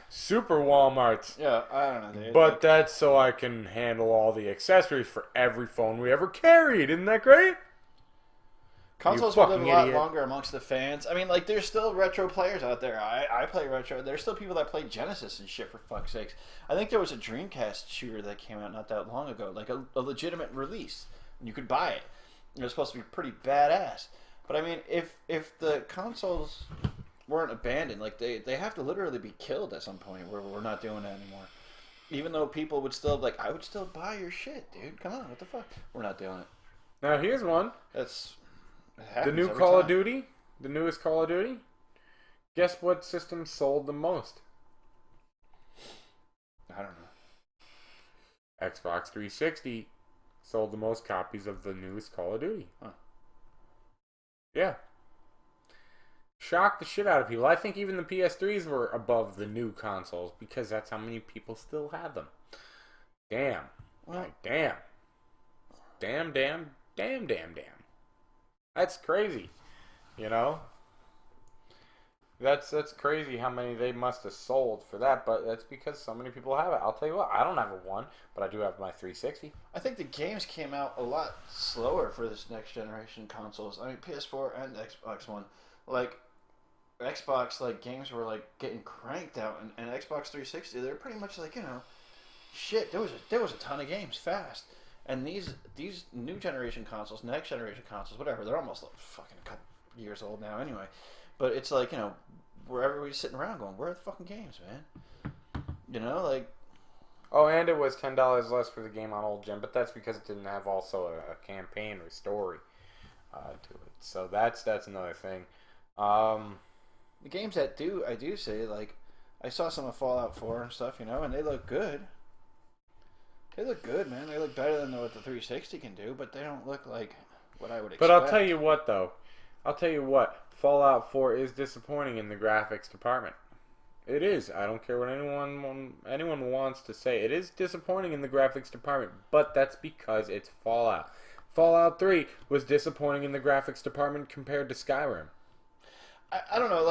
Super Walmarts. Yeah, I don't know, dude. But that's so I can handle all the accessories for every phone we ever carried. Isn't that great? Consoles will live a lot longer amongst the fans. I mean, like, there's still retro players out there. I play retro. There's still people that play Genesis and shit, for fuck's sakes. I think there was a Dreamcast shooter that came out not that long ago. Like, a legitimate release. And you could buy it. It was supposed to be pretty badass. But I mean, if the consoles weren't abandoned, like they have to literally be killed at some point where we're not doing that anymore. Even though people would still I would still buy your shit, dude. Come on, what the fuck? We're not doing it. Now here's one. The new Call of Duty, the newest Call of Duty. Guess what system sold the most? I don't know. Xbox 360 sold the most copies of the newest Call of Duty. Huh. Yeah. Shocked the shit out of people. I think even the PS3s were above the new consoles because that's how many people still have them. Damn. Like, damn. Damn. That's crazy. That's crazy how many they must have sold for that, but that's because so many people have it. I'll tell you what, I don't have a one, but I do have my 360. I think the games came out a lot slower for this next generation consoles. I mean, PS4 and Xbox One. Like, Xbox, like, games were, like, getting cranked out, and Xbox 360, they're pretty much like, shit, there was a ton of games fast. And these new generation consoles, next generation consoles, whatever, they're almost like fucking a couple years old now anyway. But it's like, where everybody's sitting around going, where are the fucking games, man? Like... Oh, and it was $10 less for the game on old gen, but that's because it didn't have also a campaign or story to it. So that's another thing. The games that I do say, like, I saw some of Fallout 4 and stuff, and they look good. They look good, man. They look better than what the 360 can do, but they don't look like what I would expect. But I'll tell you what, though. Fallout 4 is disappointing in the graphics department. It is. I don't care what anyone wants to say. It is disappointing in the graphics department, but that's because it's Fallout. Fallout 3 was disappointing in the graphics department compared to Skyrim. I don't know,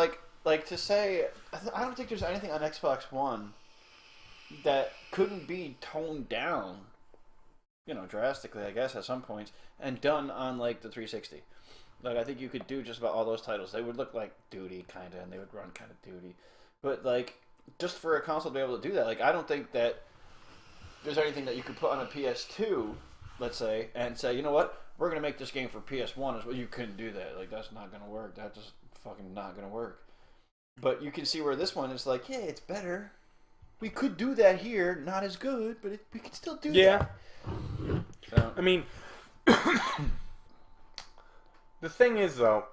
like to say, I don't think there's anything on Xbox One that couldn't be toned down, drastically, I guess, at some points, and done on, like, the 360. Like, I think you could do just about all those titles. They would look like Duty, kind of, and they would run kind of Duty. But, like, just for a console to be able to do that, like, I don't think that there's anything that you could put on a PS2 let's say, and say, you know what, we're gonna make this game for PS1 as well. You couldn't do that. Like, that's not gonna work. That's just fucking not gonna work. But you can see where this one is like, yeah, it's better. We could do that here, not as good, but we can still do that. So, I mean, the thing is, though,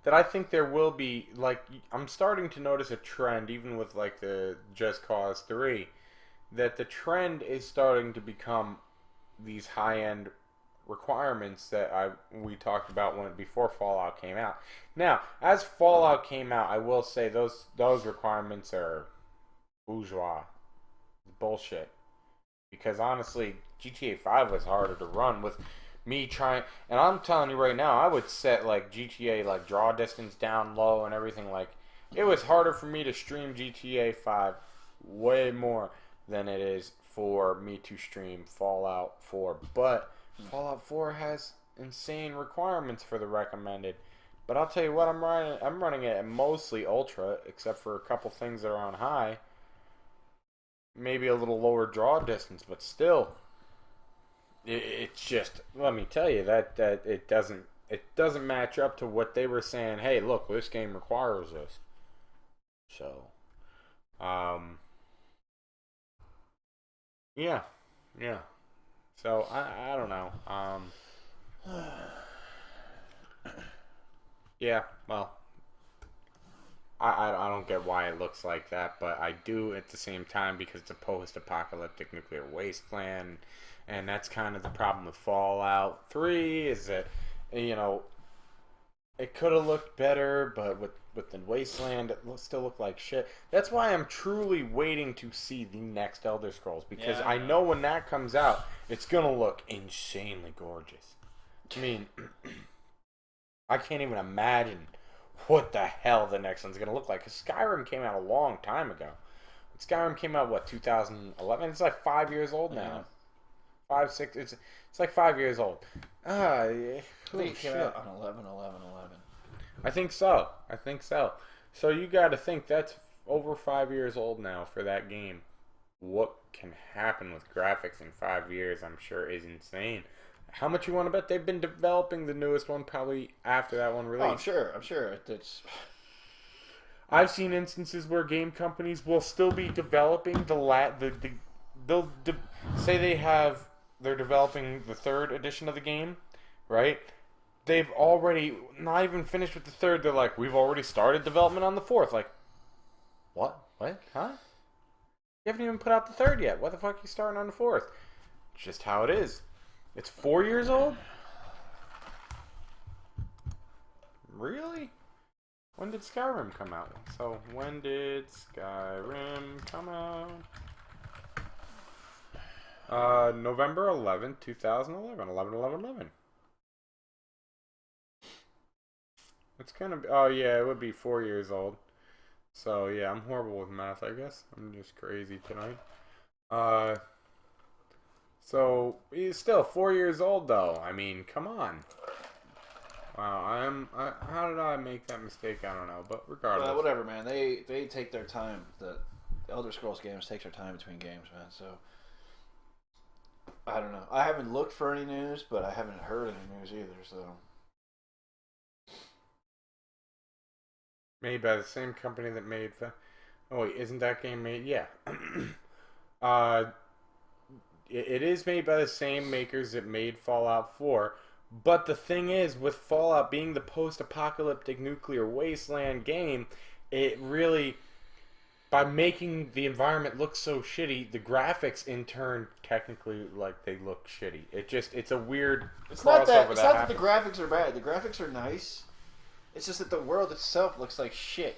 that I think there will be, like, I'm starting to notice a trend, even with, like, the Just Cause 3, that the trend is starting to become these high-end requirements that we talked about before Fallout came out. Now, as Fallout came out, I will say those requirements are bourgeois bullshit. Because honestly, GTA 5 was harder to run with me trying, and I'm telling you right now, I would set like GTA like draw distance down low and everything. Like, it was harder for me to stream GTA 5 way more than it is for me to stream Fallout 4. But Fallout 4 has insane requirements for the recommended. But I'll tell you what, I'm running it at mostly ultra, except for a couple things that are on high. Maybe a little lower draw distance, but still, it's just, let me tell you that it doesn't match up to what they were saying. Hey, look, this game requires this. So, yeah. So I don't know. Yeah, well, I don't get why it looks like that, but I do at the same time, because it's a post-apocalyptic nuclear wasteland, and that's kind of the problem with Fallout 3, is that, you know, it could have looked better, but with the wasteland, it still looked like shit. That's why I'm truly waiting to see the next Elder Scrolls, because I know when that comes out, it's going to look insanely gorgeous. I mean, I can't even imagine what the hell the next one's going to look like. Because Skyrim came out a long time ago. Skyrim came out, what, 2011? It's like 5 years old now. 5, 6, it's like 5 years old. I think it came out on 11. I think so. So you got to think that's over 5 years old now for that game. What can happen with graphics in 5 years, I'm sure, is insane. How much you want to bet they've been developing the newest one probably after that one released? Oh, I'm sure. I've seen instances where game companies will still be developing they'll say they're developing the 3rd edition of the game, right? They've already not even finished with the 3rd. They're like, we've already started development on the 4th. Like, what? Huh? You haven't even put out the 3rd yet. What the fuck are you starting on the 4th? It's just how it is. It's 4 years old? Really? When did Skyrim come out? So, when did Skyrim come out? November 11th, 2011. 11/11/11. It's gonna be... Oh, yeah, it would be 4 years old. So, yeah, I'm horrible with math, I guess. I'm just crazy tonight. So, he's still 4 years old, though. I mean, come on. Wow, how did I make that mistake? I don't know, but regardless. Whatever, man. They take their time. The Elder Scrolls games take their time between games, man. So, I don't know. I haven't looked for any news, but I haven't heard any news either, so. Made by the same company that made... Oh, wait, isn't that game made... Yeah. It is made by the same makers that made Fallout 4, but the thing is, with Fallout being the post-apocalyptic nuclear wasteland game, it really, by making the environment look so shitty, the graphics in turn technically, like, they look shitty. It's a weird crossover. It's not that the graphics are bad. The graphics are nice. It's just that the world itself looks like shit.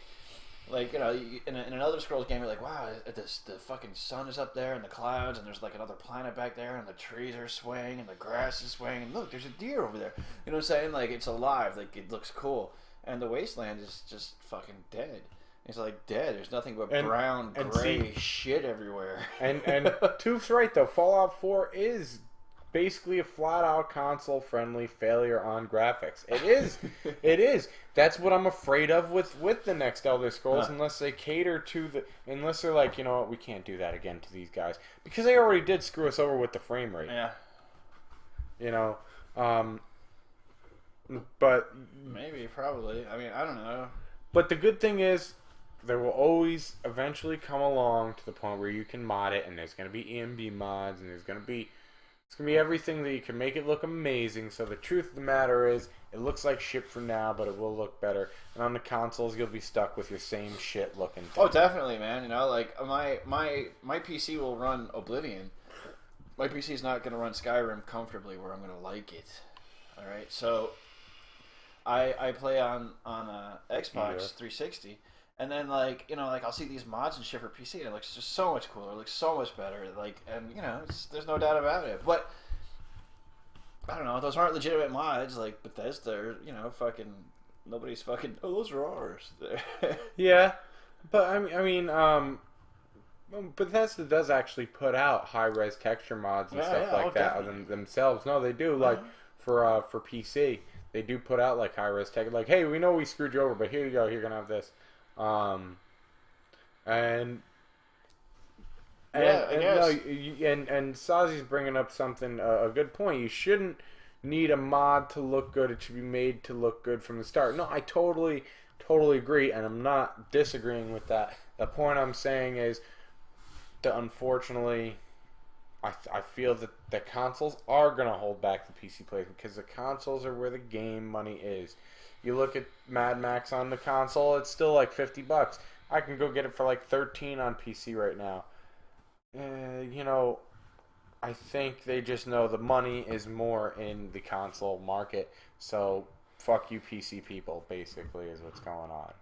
Like, you know, in an Elder Scrolls game, you're like, wow, the fucking sun is up there and the clouds, and there's like another planet back there, and the trees are swaying, and the grass is swaying, and look, there's a deer over there. You know what I'm saying? Like, it's alive. Like, it looks cool. And the wasteland is just fucking dead. It's like dead. There's nothing but brown, gray shit everywhere. And Toof's right, though. Fallout 4 is basically a flat-out console-friendly failure on graphics. It is. It is. That's what I'm afraid of with the next Elder Scrolls, unless they cater to unless they're like, you know what, we can't do that again to these guys. Because they already did screw us over with the frame rate. Yeah. You know, but... Maybe, probably. I mean, I don't know. But the good thing is, there will always eventually come along to the point where you can mod it, and there's going to be EMB mods, and it's going to be everything that you can make it look amazing. So the truth of the matter is, it looks like shit for now, but it will look better. And on the consoles, you'll be stuck with your same shit looking thing. Oh, definitely, man. You know, like my PC will run Oblivion. My PC is not going to run Skyrim comfortably where I'm going to like it. All right, so I play on Xbox 360. And then, like, you know, like, I'll see these mods and shit for PC, and it looks just so much cooler. It looks so much better. Like, and, you know, there's no doubt about it. But, I don't know, those aren't legitimate mods. Like, Bethesda, or, you know, fucking, nobody's fucking, oh, those are ours. Yeah. But, I mean, Bethesda does actually put out high-res texture mods and stuff like that themselves. No, they do. Like, for PC, they do put out, like, high-res tech. Like, hey, we know we screwed you over, but here you go. You're going to have this. And Sazi's bringing up something, a good point. You shouldn't need a mod to look good. It should be made to look good from the start. No, I totally agree, and I'm not disagreeing with that. The point I'm saying is that, unfortunately, I feel that the consoles are going to hold back the PC players, because the consoles are where the game money is. You look at Mad Max on the console, it's still like $50. I can go get it for like $13 on PC right now. You know, I think they just know the money is more in the console market. So, fuck you PC people, basically, is what's going on.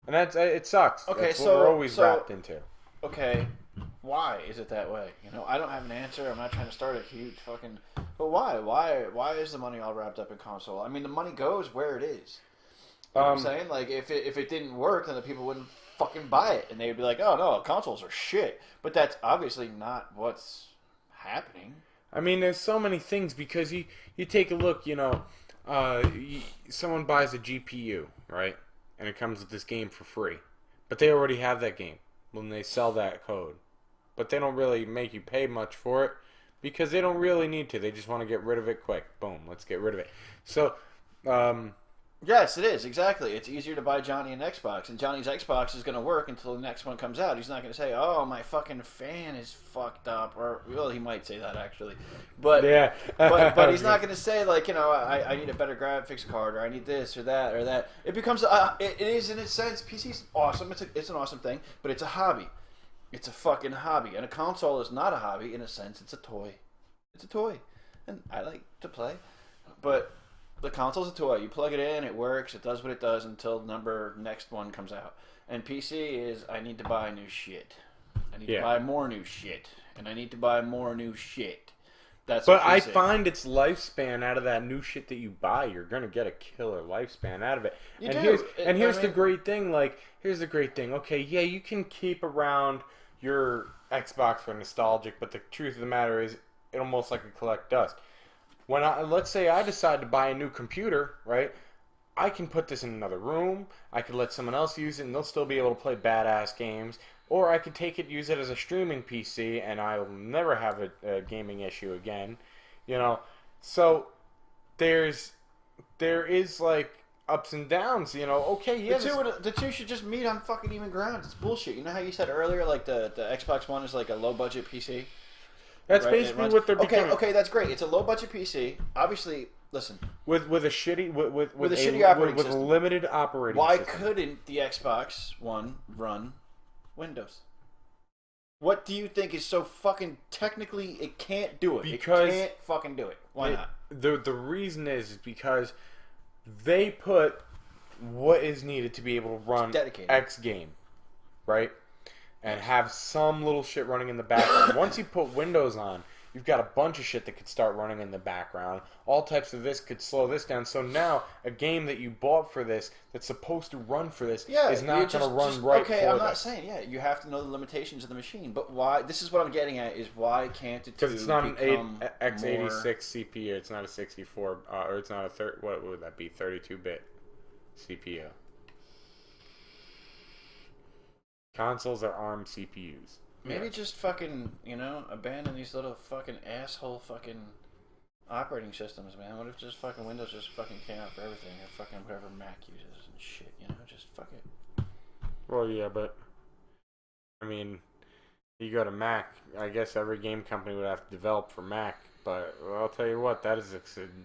And it sucks. Okay, that's what we're always wrapped into. Okay, why is it that way? You know, I don't have an answer. I'm not trying to start a huge fucking... But why? Why is the money all wrapped up in console? I mean, the money goes where it is. You know what I'm saying? Like, if it didn't work, then the people wouldn't fucking buy it. And they'd be like, oh, no, consoles are shit. But that's obviously not what's happening. I mean, there's so many things, because you take a look, you know, someone buys a GPU, right? And it comes with this game for free. But they already have that game when they sell that code. But they don't really make you pay much for it, because they don't really need to. They just want to get rid of it quick. Boom, let's get rid of it. So, yes, it is, exactly. It's easier to buy Johnny an Xbox, and Johnny's Xbox is going to work until the next one comes out. He's not going to say, oh, my fucking fan is fucked up, or, well, he might say that, actually. But yeah. but he's not going to say, like, you know, I need a better graphics card, or I need this, or that, or that. It becomes, it is, in a sense, PC's awesome. It's an awesome thing, but it's a hobby. It's a fucking hobby. And a console is not a hobby. In a sense, it's a toy. It's a toy. And I like to play. But the console's a toy. You plug it in, it works, it does what it does until next one comes out. And PC is, I need to buy new shit. I need to buy more new shit. And I need to buy more new shit. That's but I find its lifespan out of that new shit that you buy, you're going to get a killer lifespan out of it. Here's the great thing. Like, here's the great thing. Okay, yeah, you can keep around your Xbox for nostalgic, but the truth of the matter is, it'll most likely collect dust. When let's say I decide to buy a new computer, right? I can put this in another room. I could let someone else use it, and they'll still be able to play badass games. Or I could take it, use it as a streaming PC, and I will never have a gaming issue again. You know, so there is like ups and downs. You know, okay, yeah. The two should just meet on fucking even ground. It's bullshit. You know how you said earlier, like the Xbox One is like a low budget PC. That's right? Basically what they're becoming. Okay, that's great. It's a low budget PC. Obviously, listen. With a shitty with a shitty operating system. With a limited operating Why system. couldn't the Xbox One run Windows? What do you think is so fucking technically it can't do it? Because it can't fucking do it. Why not? The reason is because they put what is needed to be able to run X game, right? And have some little shit running in the background. Once you put Windows on, You've got a bunch of shit that could start running in the background. All types of this could slow this down. So now a game that you bought for this, that's supposed to run for this, is not going to run right for this. Okay, I'm not saying, you have to know the limitations of the machine. But why, this is what I'm getting at, is why can't it Because it's not an x86 more... CPU, it's not a 64, or it's not a, what would that be, 32-bit CPU. Consoles are ARM CPUs. Maybe just fucking, abandon these little fucking asshole fucking operating systems, man. What if just fucking Windows just fucking came out for everything, or fucking whatever Mac uses and shit, just fuck it. Well, yeah, but I mean, you go to Mac, I guess every game company would have to develop for Mac, but I'll tell you what, that is a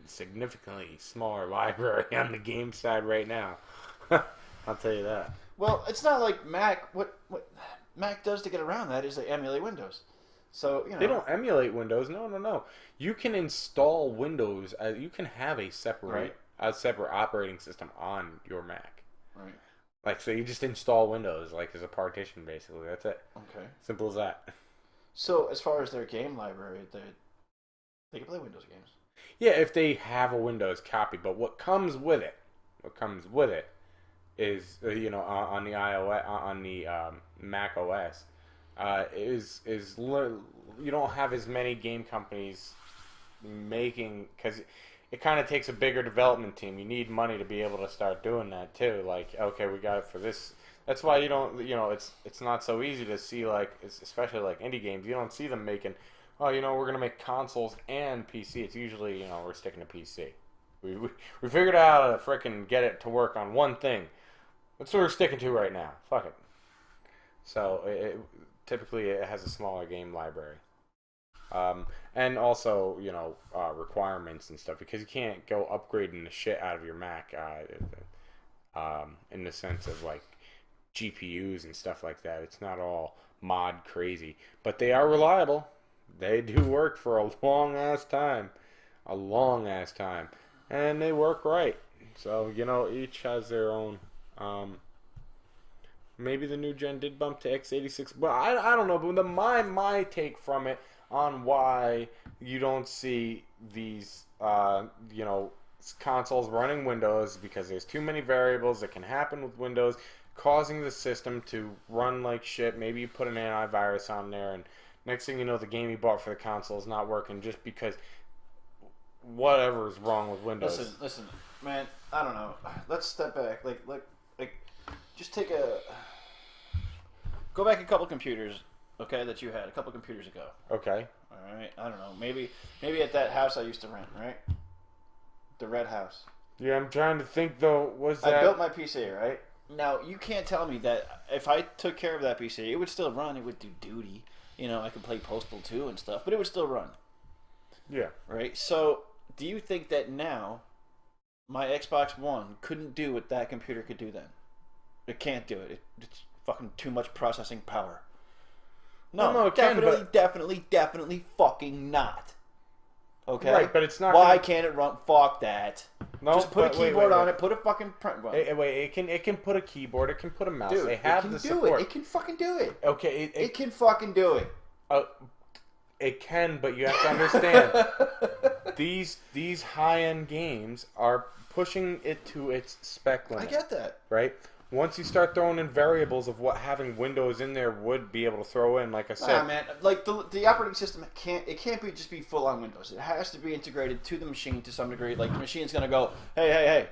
significantly smaller library on the game side right now. I'll tell you that. Well, it's not like Mac. What Mac does to get around that is they emulate Windows. So they don't emulate Windows. No. You can install Windows. You can have a separate operating system on your Mac. Right. Like, so you just install Windows like as a partition, basically. That's it. Okay. Simple as that. So as far as their game library, they can play Windows games. Yeah, if they have a Windows copy. But what comes with it is on the iOS, on the Mac OS, is you don't have as many game companies making, because it kind of takes a bigger development team. You need money to be able to start doing that too. Like, okay, we got it for this. That's why you don't, it's not so easy to see, like, especially like indie games. You don't see them making, we're gonna make consoles and PC. It's usually, we're sticking to PC. We figured out how to frickin' get it to work on one thing. That's what we're sticking to right now. Fuck it. So typically it has a smaller game library, and also requirements and stuff, because you can't go upgrading the shit out of your Mac in the sense of like GPUs and stuff like that. It's not all mod crazy, but they are reliable. They do work for a long ass time, and they work right. So each has their own. Maybe the new gen did bump to x86, but I don't know. But my take from it on why you don't see these consoles running Windows, because there's too many variables that can happen with Windows, causing the system to run like shit. Maybe you put an antivirus on there, and next thing you know, the game you bought for the console is not working just because whatever is wrong with Windows. Listen, man. I don't know. Let's step back. Like, just go back a couple computers, okay, that you had a couple computers ago. Okay. All right. I don't know. Maybe at that house I used to rent, right? The red house. Yeah, I'm trying to think though. I built my PC, right? Now you can't tell me that if I took care of that PC, it would still run. It would do duty. I could play Postal 2 and stuff, but it would still run. Yeah. Right. So, do you think that now my Xbox One couldn't do what that computer could do then? It can't do it. It's fucking too much processing power. No, it can, definitely fucking not. Okay? Right, but it's not. Why can't it run? Fuck that. No, just put a keyboard on it. Put a fucking print. Wait, it can put a keyboard. It can put a mouse. Dude, they have the support. It can fucking do it. Okay, it can fucking do it. It can, but you have to understand these high-end games are pushing it to its spec limit. I get that. Right? Once you start throwing in variables of what having Windows in there would be able to throw in, like I said, man, like the operating system can't just be full on Windows. It has to be integrated to the machine to some degree. Like the machine's gonna go, hey,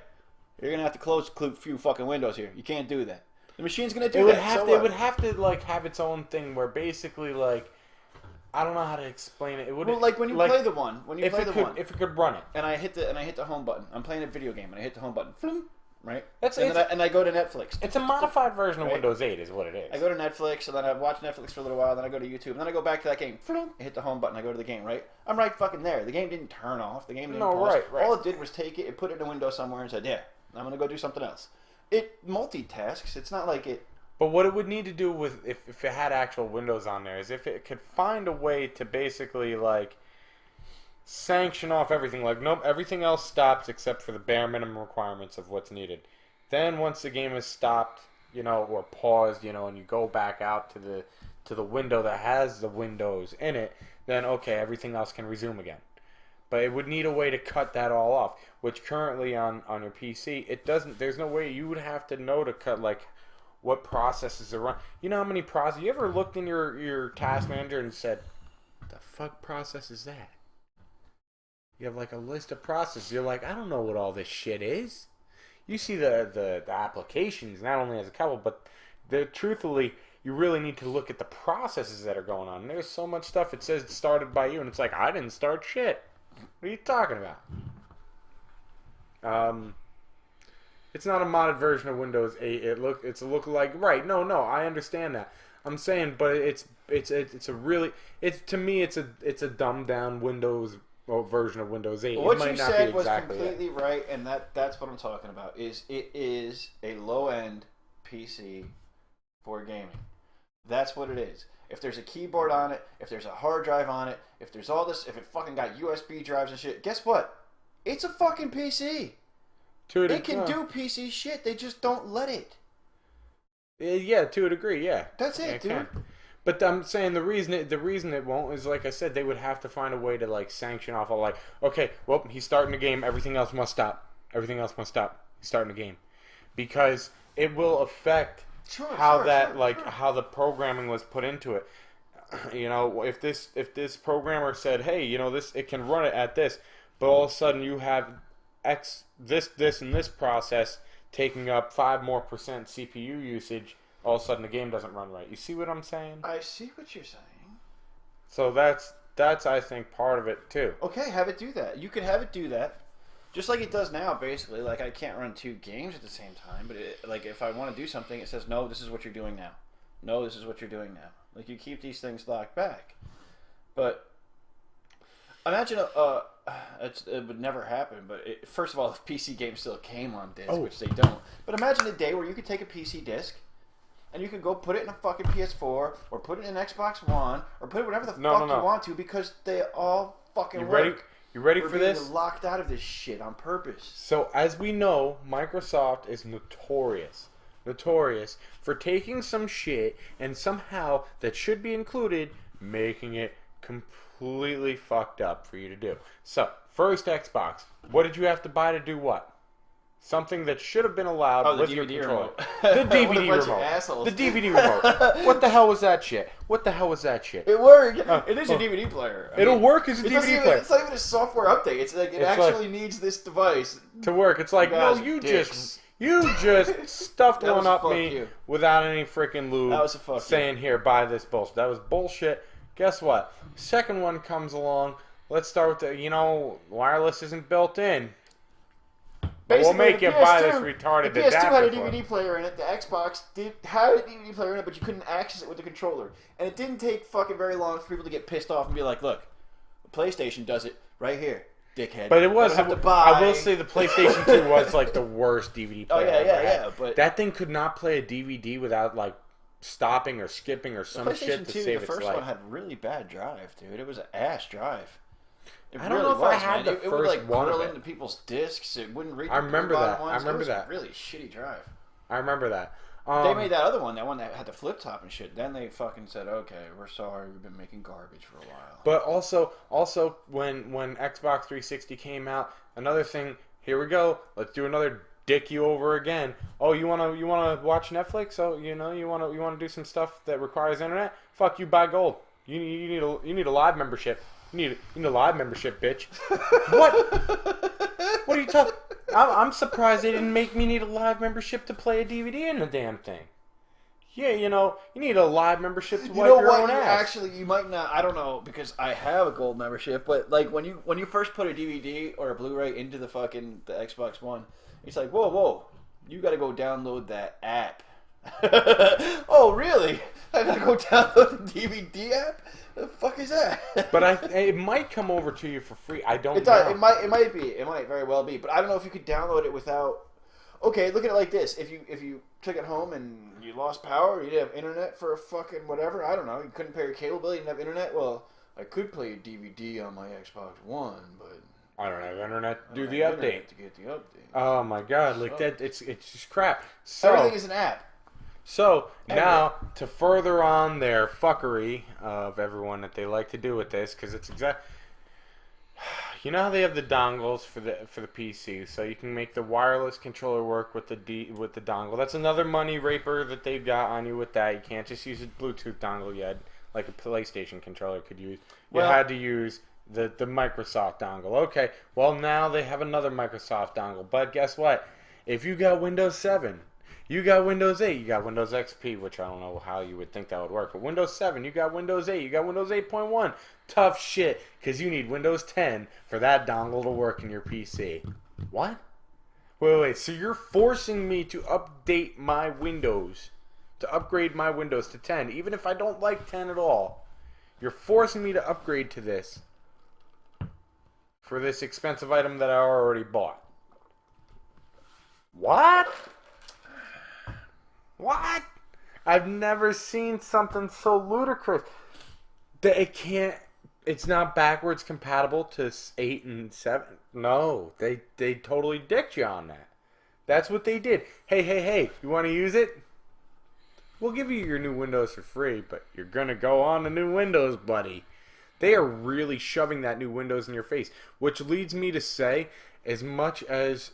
you're gonna have to close a few fucking windows here. You can't do that. The machine's gonna do that. It would have to like have its own thing where basically like. I don't know how to explain it. It would like when you play the one, if it could run it, and I hit the home button. I'm playing a video game, and I hit the home button. Floom, right? And I go to Netflix. It's a modified version of Windows 8, is what it is. I go to Netflix, and then I watch Netflix for a little while. Then I go to YouTube, and then I go back to that game. Floom, I hit the home button. I go to the game. Right? I'm right fucking there. The game didn't turn off. The game didn't pause. Right. All it did was take it, put it in a window somewhere, and said, "Yeah, I'm gonna go do something else." It multitasks. It's not like it. But what it would need to do with if it had actual Windows on there is if it could find a way to basically like sanction off everything. Like, nope, everything else stops except for the bare minimum requirements of what's needed. Then once the game is stopped, or paused, and you go back out to the window that has the windows in it, then okay, everything else can resume again. But it would need a way to cut that all off, which currently on your PC, it doesn't. There's no way. You would have to know to cut, like, what processes are run. You know how many processes? You ever looked in your task manager and said, the fuck process is that? You have like a list of processes. You're like, I don't know what all this shit is. You see the applications, not only as a couple, but truthfully, you really need to look at the processes that are going on. And there's so much stuff. It says it started by you, and it's like, I didn't start shit. What are you talking about? It's not a modded version of Windows 8. It's a look-alike. Right? No, I understand that. I'm saying, but it's a really to me it's a dumbed down Windows version of Windows 8. What you said was completely right, and that's what I'm talking about. It is a low end PC for gaming. That's what it is. If there's a keyboard on it, if there's a hard drive on it, if there's all this, if it fucking got USB drives and shit, guess what? It's a fucking PC. It can do PC shit. They just don't let it. Yeah, to a degree, yeah. That's it, dude. But I'm saying the reason it won't is, like I said, they would have to find a way to, like, sanction off all, like, okay, well, he's starting a game, everything else must stop. Everything else must stop. He's starting a game. Because it will affect how the programming was put into it. If this programmer said, hey, it can run it at this, but all of a sudden you have this and this process taking up 5% more CPU usage, all of a sudden the game doesn't run right. You see what I'm saying? I see what you're saying. So that's I think part of it too. Okay, have it do that. You could have it do that. Just like it does now, basically. Like, I can't run 2 games at the same time, but like, if I want to do something, it says, no, this is what you're doing now. No, this is what you're doing now. Like, you keep these things locked back. But imagine it would never happen, but first of all, if PC games still came on disc, which they don't. But imagine a day where you could take a PC disc, and you could go put it in a fucking PS4, or put it in an Xbox One, or put it whatever the fuck you want to, because they all fucking work. You ready for this? We're locked out of this shit on purpose. So, as we know, Microsoft is notorious for taking some shit and somehow that should be included, making it completely fucked up for you to do. So, first Xbox, what did you have to buy to do what? Something that should have been allowed with your controller. The DVD remote. The DVD remote. What the hell was that shit? It worked. It is a DVD player. It'll work as a DVD player. It's not even a software update. It's like it actually needs this device to work. It's like, no, you just stuffed one up me without any freaking lube. That was a fuck saying, here, buy this bullshit. That was bullshit. Guess what? Second one comes along. Let's start with wireless isn't built in. We'll make you buy this retarded adapter. The PS2 had a DVD player in it. The Xbox had a DVD player in it, but you couldn't access it with the controller. And it didn't take fucking very long for people to get pissed off and be like, look, the PlayStation does it right here, dickhead. But it was, I will say the PlayStation 2 was like the worst DVD player I ever had. But that thing could not play a DVD without like stopping or skipping or some shit to save its life. The first one had really bad drive, dude. It was an ass drive. I don't know if I had the first one. It would like grill into people's discs. It wouldn't read. I remember that. I remember that. Really shitty drive. I remember that. They made that other one, that had the flip top and shit. Then they fucking said, "Okay, we're sorry. We've been making garbage for a while." But also when Xbox 360 came out, another thing. Here we go. Let's do another dick you over again. Oh, you wanna watch Netflix? Oh, you wanna do some stuff that requires internet? Fuck you, buy gold. You need a live membership. You need a live membership, bitch. What? What are you talking? I'm surprised they didn't make me need a live membership to play a DVD in the damn thing. Yeah, you need a live membership to wipe your own ass. Actually, you might not. I don't know, because I have a gold membership. But like when you first put a DVD or a Blu-ray into the Xbox One, it's like, whoa, you got to go download that app. Oh, really? I gotta go download the DVD app? The fuck is that? But it might come over to you for free. I don't know. It might be. It might very well be. But I don't know if you could download it without. Okay, look at it like this. If you took it home and you lost power, you didn't have internet for a fucking whatever. I don't know. You couldn't pay your cable bill. You didn't have internet. Well, I could play a DVD on my Xbox One, but I don't have internet to do the update. To get the update. Oh my god! Like that. It's just crap. So, everything is an app. So now to further on their fuckery of everyone that they like to do with this, because it's you know how they have the dongles for the PC, so you can make the wireless controller work with the dongle. That's another money raper that they've got on you with that. You can't just use a Bluetooth dongle yet, like a PlayStation controller could use. You had to use the Microsoft dongle. Okay, well now they have another Microsoft dongle, but guess what? If you got Windows 7, you got Windows 8, you got Windows XP, which I don't know how you would think that would work, but Windows 7, you got Windows 8, you got Windows 8.1. Tough shit, because you need Windows 10 for that dongle to work in your PC. What? Wait, so you're forcing me to update my Windows, to upgrade my Windows to 10, even if I don't like 10 at all. You're forcing me to upgrade to this for this expensive item that I already bought. What? What? I've never seen something so ludicrous that it's not backwards compatible to 8 and 7. No, they totally dicked you on that. That's what they did. Hey, you want to use it? We'll give you your new Windows for free, but you're going to go on to new Windows, buddy. They are really shoving that new Windows in your face, which leads me to say, as much as,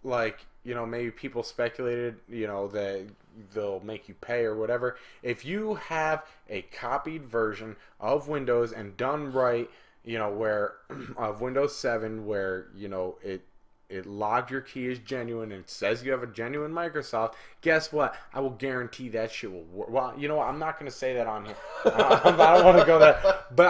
like, you know, maybe people speculated, you know, that they'll make you pay or whatever. If you have a copied version of Windows and done right, you know, where of Windows 7, where, you know, it logged your key as genuine and it says you have a genuine Microsoft, guess what? I will guarantee that shit will work. Well, you know what? I'm not going to say that on here. I don't want to go that, but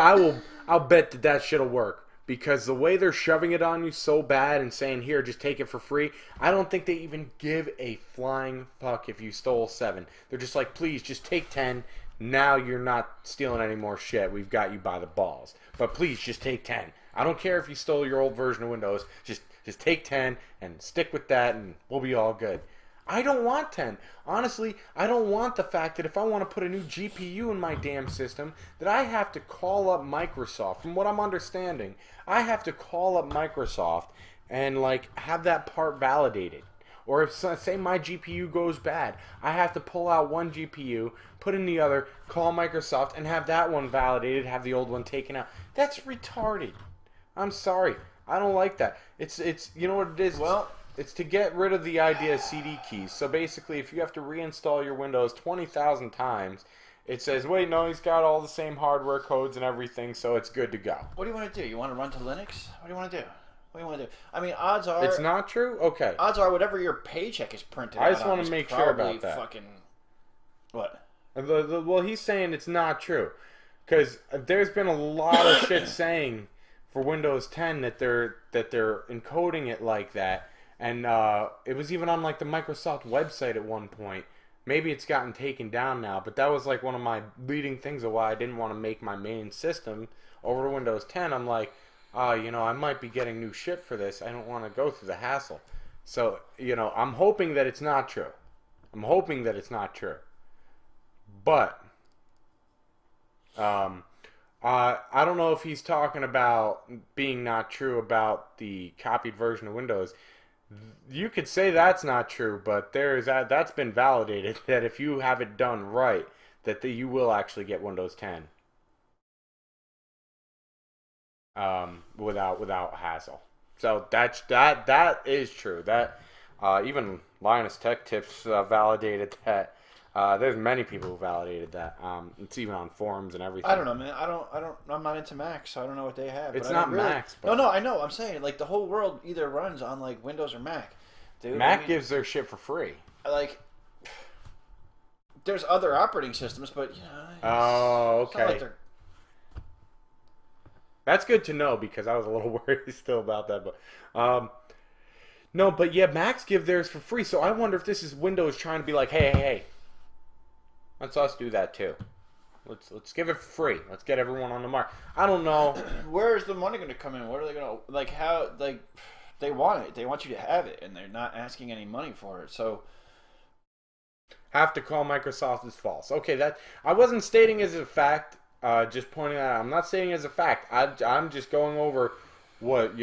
I'll bet that shit will work. Because the way they're shoving it on you so bad and saying, here, just take it for free, I don't think they even give a flying fuck if you stole 7. They're just like, please, just take 10. Now you're not stealing any more shit. We've got you by the balls. But please, just take 10. I don't care if you stole your old version of Windows. Just take 10 and stick with that and we'll be all good. I don't want 10. Honestly, I don't want the fact that if I want to put a new GPU in my damn system, that I have to call up Microsoft. From what I'm understanding, I have to call up Microsoft and, like, have that part validated. Or if, say, my GPU goes bad, I have to pull out one GPU, put in the other, call Microsoft, and have that one validated, have the old one taken out. That's retarded. I'm sorry. I don't like that. It's you know what it is? Well, it's to get rid of the idea of CD keys. So basically, if you have to reinstall your Windows 20,000 times, it says, wait, no, he's got all the same hardware codes and everything, so it's good to go. What do you want to do? You want to run to Linux? What do you want to do? What do you want to do? I mean, odds are... It's not true? Okay. Odds are whatever your paycheck is printed I just want to make sure about that. Fucking... What? Well, he's saying it's not true. Because there's been a lot of shit saying for Windows 10 that they're encoding it like that. And it was even on, like, the Microsoft website at one point. Maybe it's gotten taken down now, but that was, like, one of my leading things of why I didn't want to make my main system over to Windows 10. I'm like, you know, I might be getting new shit for this. I don't want to go through the hassle. So, you know, I'm hoping that it's not true. I'm hoping that it's not true. But, I don't know if he's talking about being not true about the copied version of Windows. You could say that's not true, but that's been validated that if you have it done right, that you will actually get Windows 10 without hassle. So that is true. That even Linus Tech Tips validated that. There's many people who validated that. It's even on forums and everything. I don't know, man. I'm not into Macs, so I don't know what they have. It's not really, Macs. But... No, I know. I'm saying, like, the whole world either runs on, like, Windows or Mac. Dude, Mac gives their shit for free. Like, there's other operating systems, but, you know. Oh, okay. It's not like that's good to know because I was a little worried still about that. But no, but yeah, Macs give theirs for free. So I wonder if this is Windows trying to be like, hey. Let's us do that too. Let's give it for free. Let's get everyone on the mark. I don't know. Where is the money going to come in? What are they going to like? How like they want it? They want you to have it, and they're not asking any money for it. So have to call Microsoft is false. Okay, that I wasn't stating as a fact. Just pointing that out. I'm not stating as a fact. I'm just going over what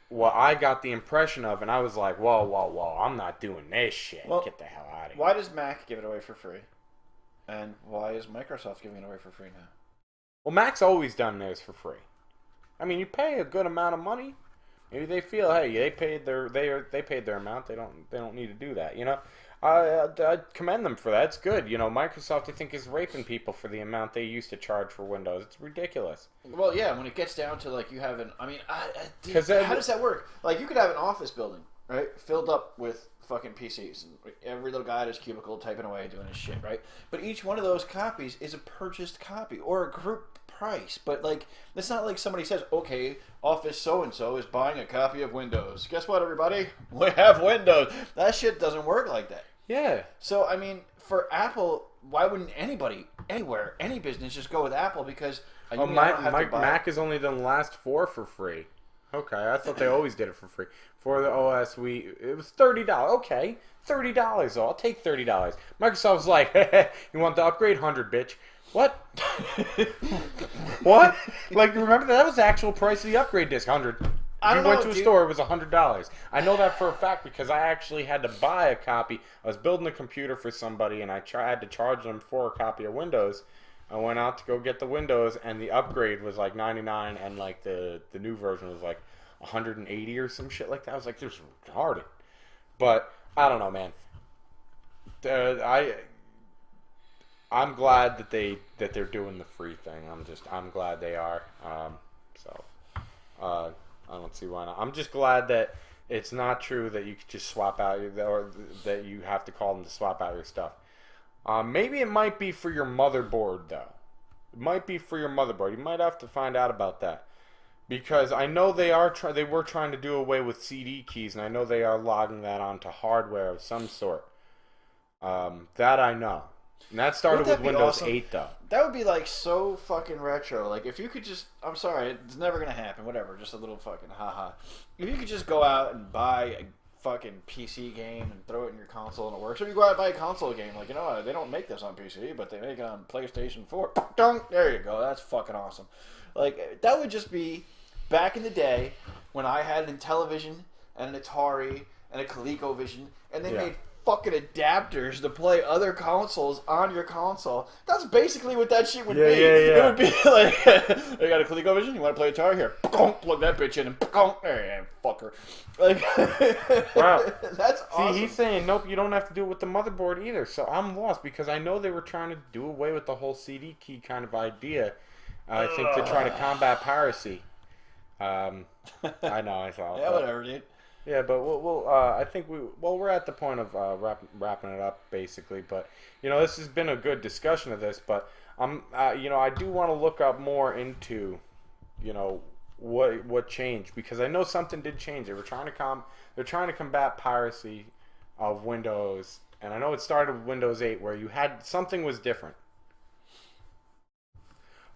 what I got the impression of, and I was like, whoa, whoa, whoa, I'm not doing this shit. Well, Get the hell out of here. Why does Mac give it away for free? And why is Microsoft giving it away for free now? Well, Mac's always done theirs for free. I mean, you pay a good amount of money. Maybe they feel, hey, they paid their amount. They don't need to do that. You know, I commend them for that. It's good. You know, Microsoft I think is raping people for the amount they used to charge for Windows. It's ridiculous. Well, yeah. When it gets down to like you have an, how does that work? Like you could have an office building, right, filled up with fucking PCs, and every little guy at his cubicle typing away doing his shit, right? But each one of those copies is a purchased copy or a group price. But like, it's not like somebody says, okay, Office so and so is buying a copy of Windows. Guess what, everybody? We have Windows. That shit doesn't work like that. Yeah. So I mean, for Apple, why wouldn't anybody, anywhere, any business just go with Apple? Because Mac has only done the last 4 for free. Okay, I thought they always did it for free. For the OS, it was $30. Okay, $30 though. I'll take $30. Microsoft's like, you want the upgrade? 100, bitch. What? What? Like, remember that was the actual price of the upgrade disc, 100. If you went to a store, it was $100. I know that for a fact because I actually had to buy a copy. I was building a computer for somebody, and I had to charge them for a copy of Windows. I went out to go get the Windows, and the upgrade was like $99, and like the new version was like $180 or some shit like that. I was like, this is retarded. But I don't know, man. I'm glad that they're doing the free thing. I'm glad they are. I don't see why not. I'm just glad that it's not true that you could just swap out or that you have to call them to swap out your stuff. Maybe it might be for your motherboard, though. It might be for your motherboard. You might have to find out about that. Because I know they were trying to do away with CD keys, and I know they are logging that onto hardware of some sort. That I know. And that started with Windows 8, though. That would be, like, so fucking retro. Like, if you could just... I'm sorry, it's never going to happen. Whatever, just a little fucking haha. If you could just go out and buy a fucking PC game and throw it in your console and it works. Or you go out and buy a console game, like, you know, they don't make this on PC, but they make it on PlayStation 4. There you go. That's fucking awesome. Like, that would just be back in the day when I had an Intellivision and an Atari and a ColecoVision, and they made fucking adapters to play other consoles on your console. That's basically what that shit would be. It would be like, you got a ColecoVision? You want to play Atari? Here, plug that bitch in, and there you fucker. Like, wow, that's awesome. See, he's saying nope. You don't have to do it with the motherboard either. So I'm lost because I know they were trying to do away with the whole CD key kind of idea. I think to try to combat piracy. I know. I thought. Yeah, whatever, dude. Yeah, but I think we're at the point of wrapping it up basically. But you know, this has been a good discussion of this. But I do want to look up more into, you know, what changed, because I know something did change. They're trying to combat piracy of Windows, and I know it started with Windows 8 where you had something was different.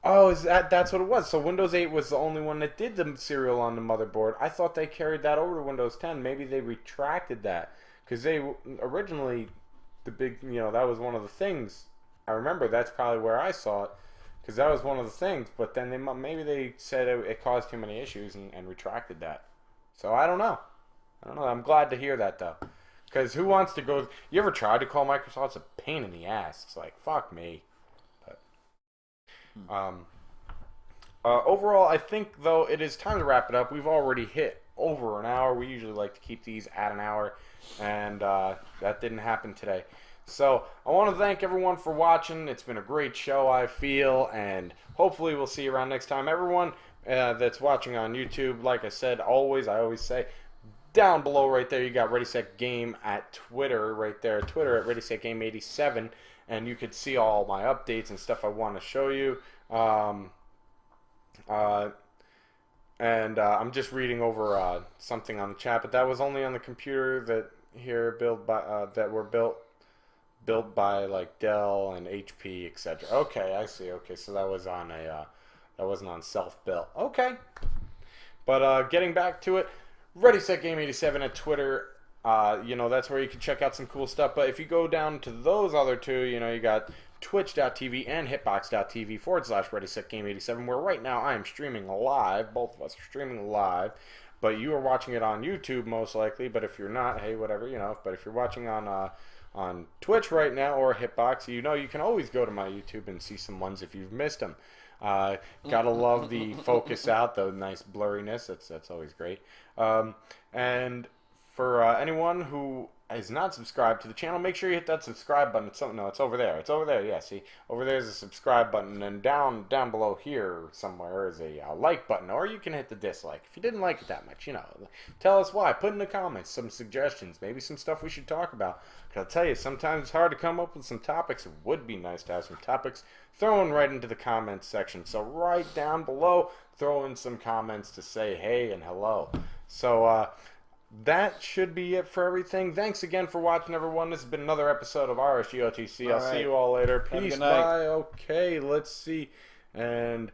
Oh, that's what it was. So Windows 8 was the only one that did the serial on the motherboard. I thought they carried that over to Windows 10. Maybe they retracted that because they originally that was one of the things. I remember that's probably where I saw it because that was one of the things. But then maybe they said it caused too many issues and retracted that. So I don't know. I'm glad to hear that though, because who wants to go? You ever tried to call Microsoft? It's a pain in the ass. It's like fuck me. Overall, I think, though, it is time to wrap it up. We've already hit over an hour. We usually like to keep these at an hour, and that didn't happen today. So I want to thank everyone for watching. It's been a great show, I feel, and hopefully we'll see you around next time. Everyone that's watching on YouTube, like I said, I always say, down below right there, you got Ready Set Game at Twitter right there. Twitter at Ready Set Game 87. And you could see all my updates and stuff I want to show you. I'm just reading over something on the chat, but that was only on the computer that were built by like Dell and HP, etc. Okay, I see. Okay, so that was on that wasn't on self-built. Okay, but getting back to it, Ready Set Game 87 at Twitter. That's where you can check out some cool stuff. But if you go down to those other two, you got twitch.tv and hitbox.tv /ReadySetGame87, where right now I am streaming live. Both of us are streaming live. but you are watching it on YouTube most likely. But if you're not, hey, whatever, you know. But if you're watching on Twitch right now or Hitbox, you know you can always go to my YouTube and see some ones if you've missed them. Gotta love the focus out, the nice blurriness. That's always great. And for anyone who is not subscribed to the channel, make sure you hit that subscribe button. It's over there. It's over there. Yeah, see, over there is a subscribe button, and down below here somewhere is a like button, or you can hit the dislike if you didn't like it that much. You know, tell us why. Put in the comments some suggestions, maybe some stuff we should talk about. Cause I'll tell you, sometimes it's hard to come up with some topics. It would be nice to have some topics thrown right into the comments section. So right down below, throw in some comments to say hey and hello. So that should be it for everything. Thanks again for watching, everyone. This has been another episode of RSG OTC. I'll see you all later. Peace. Bye. Okay, let's see. And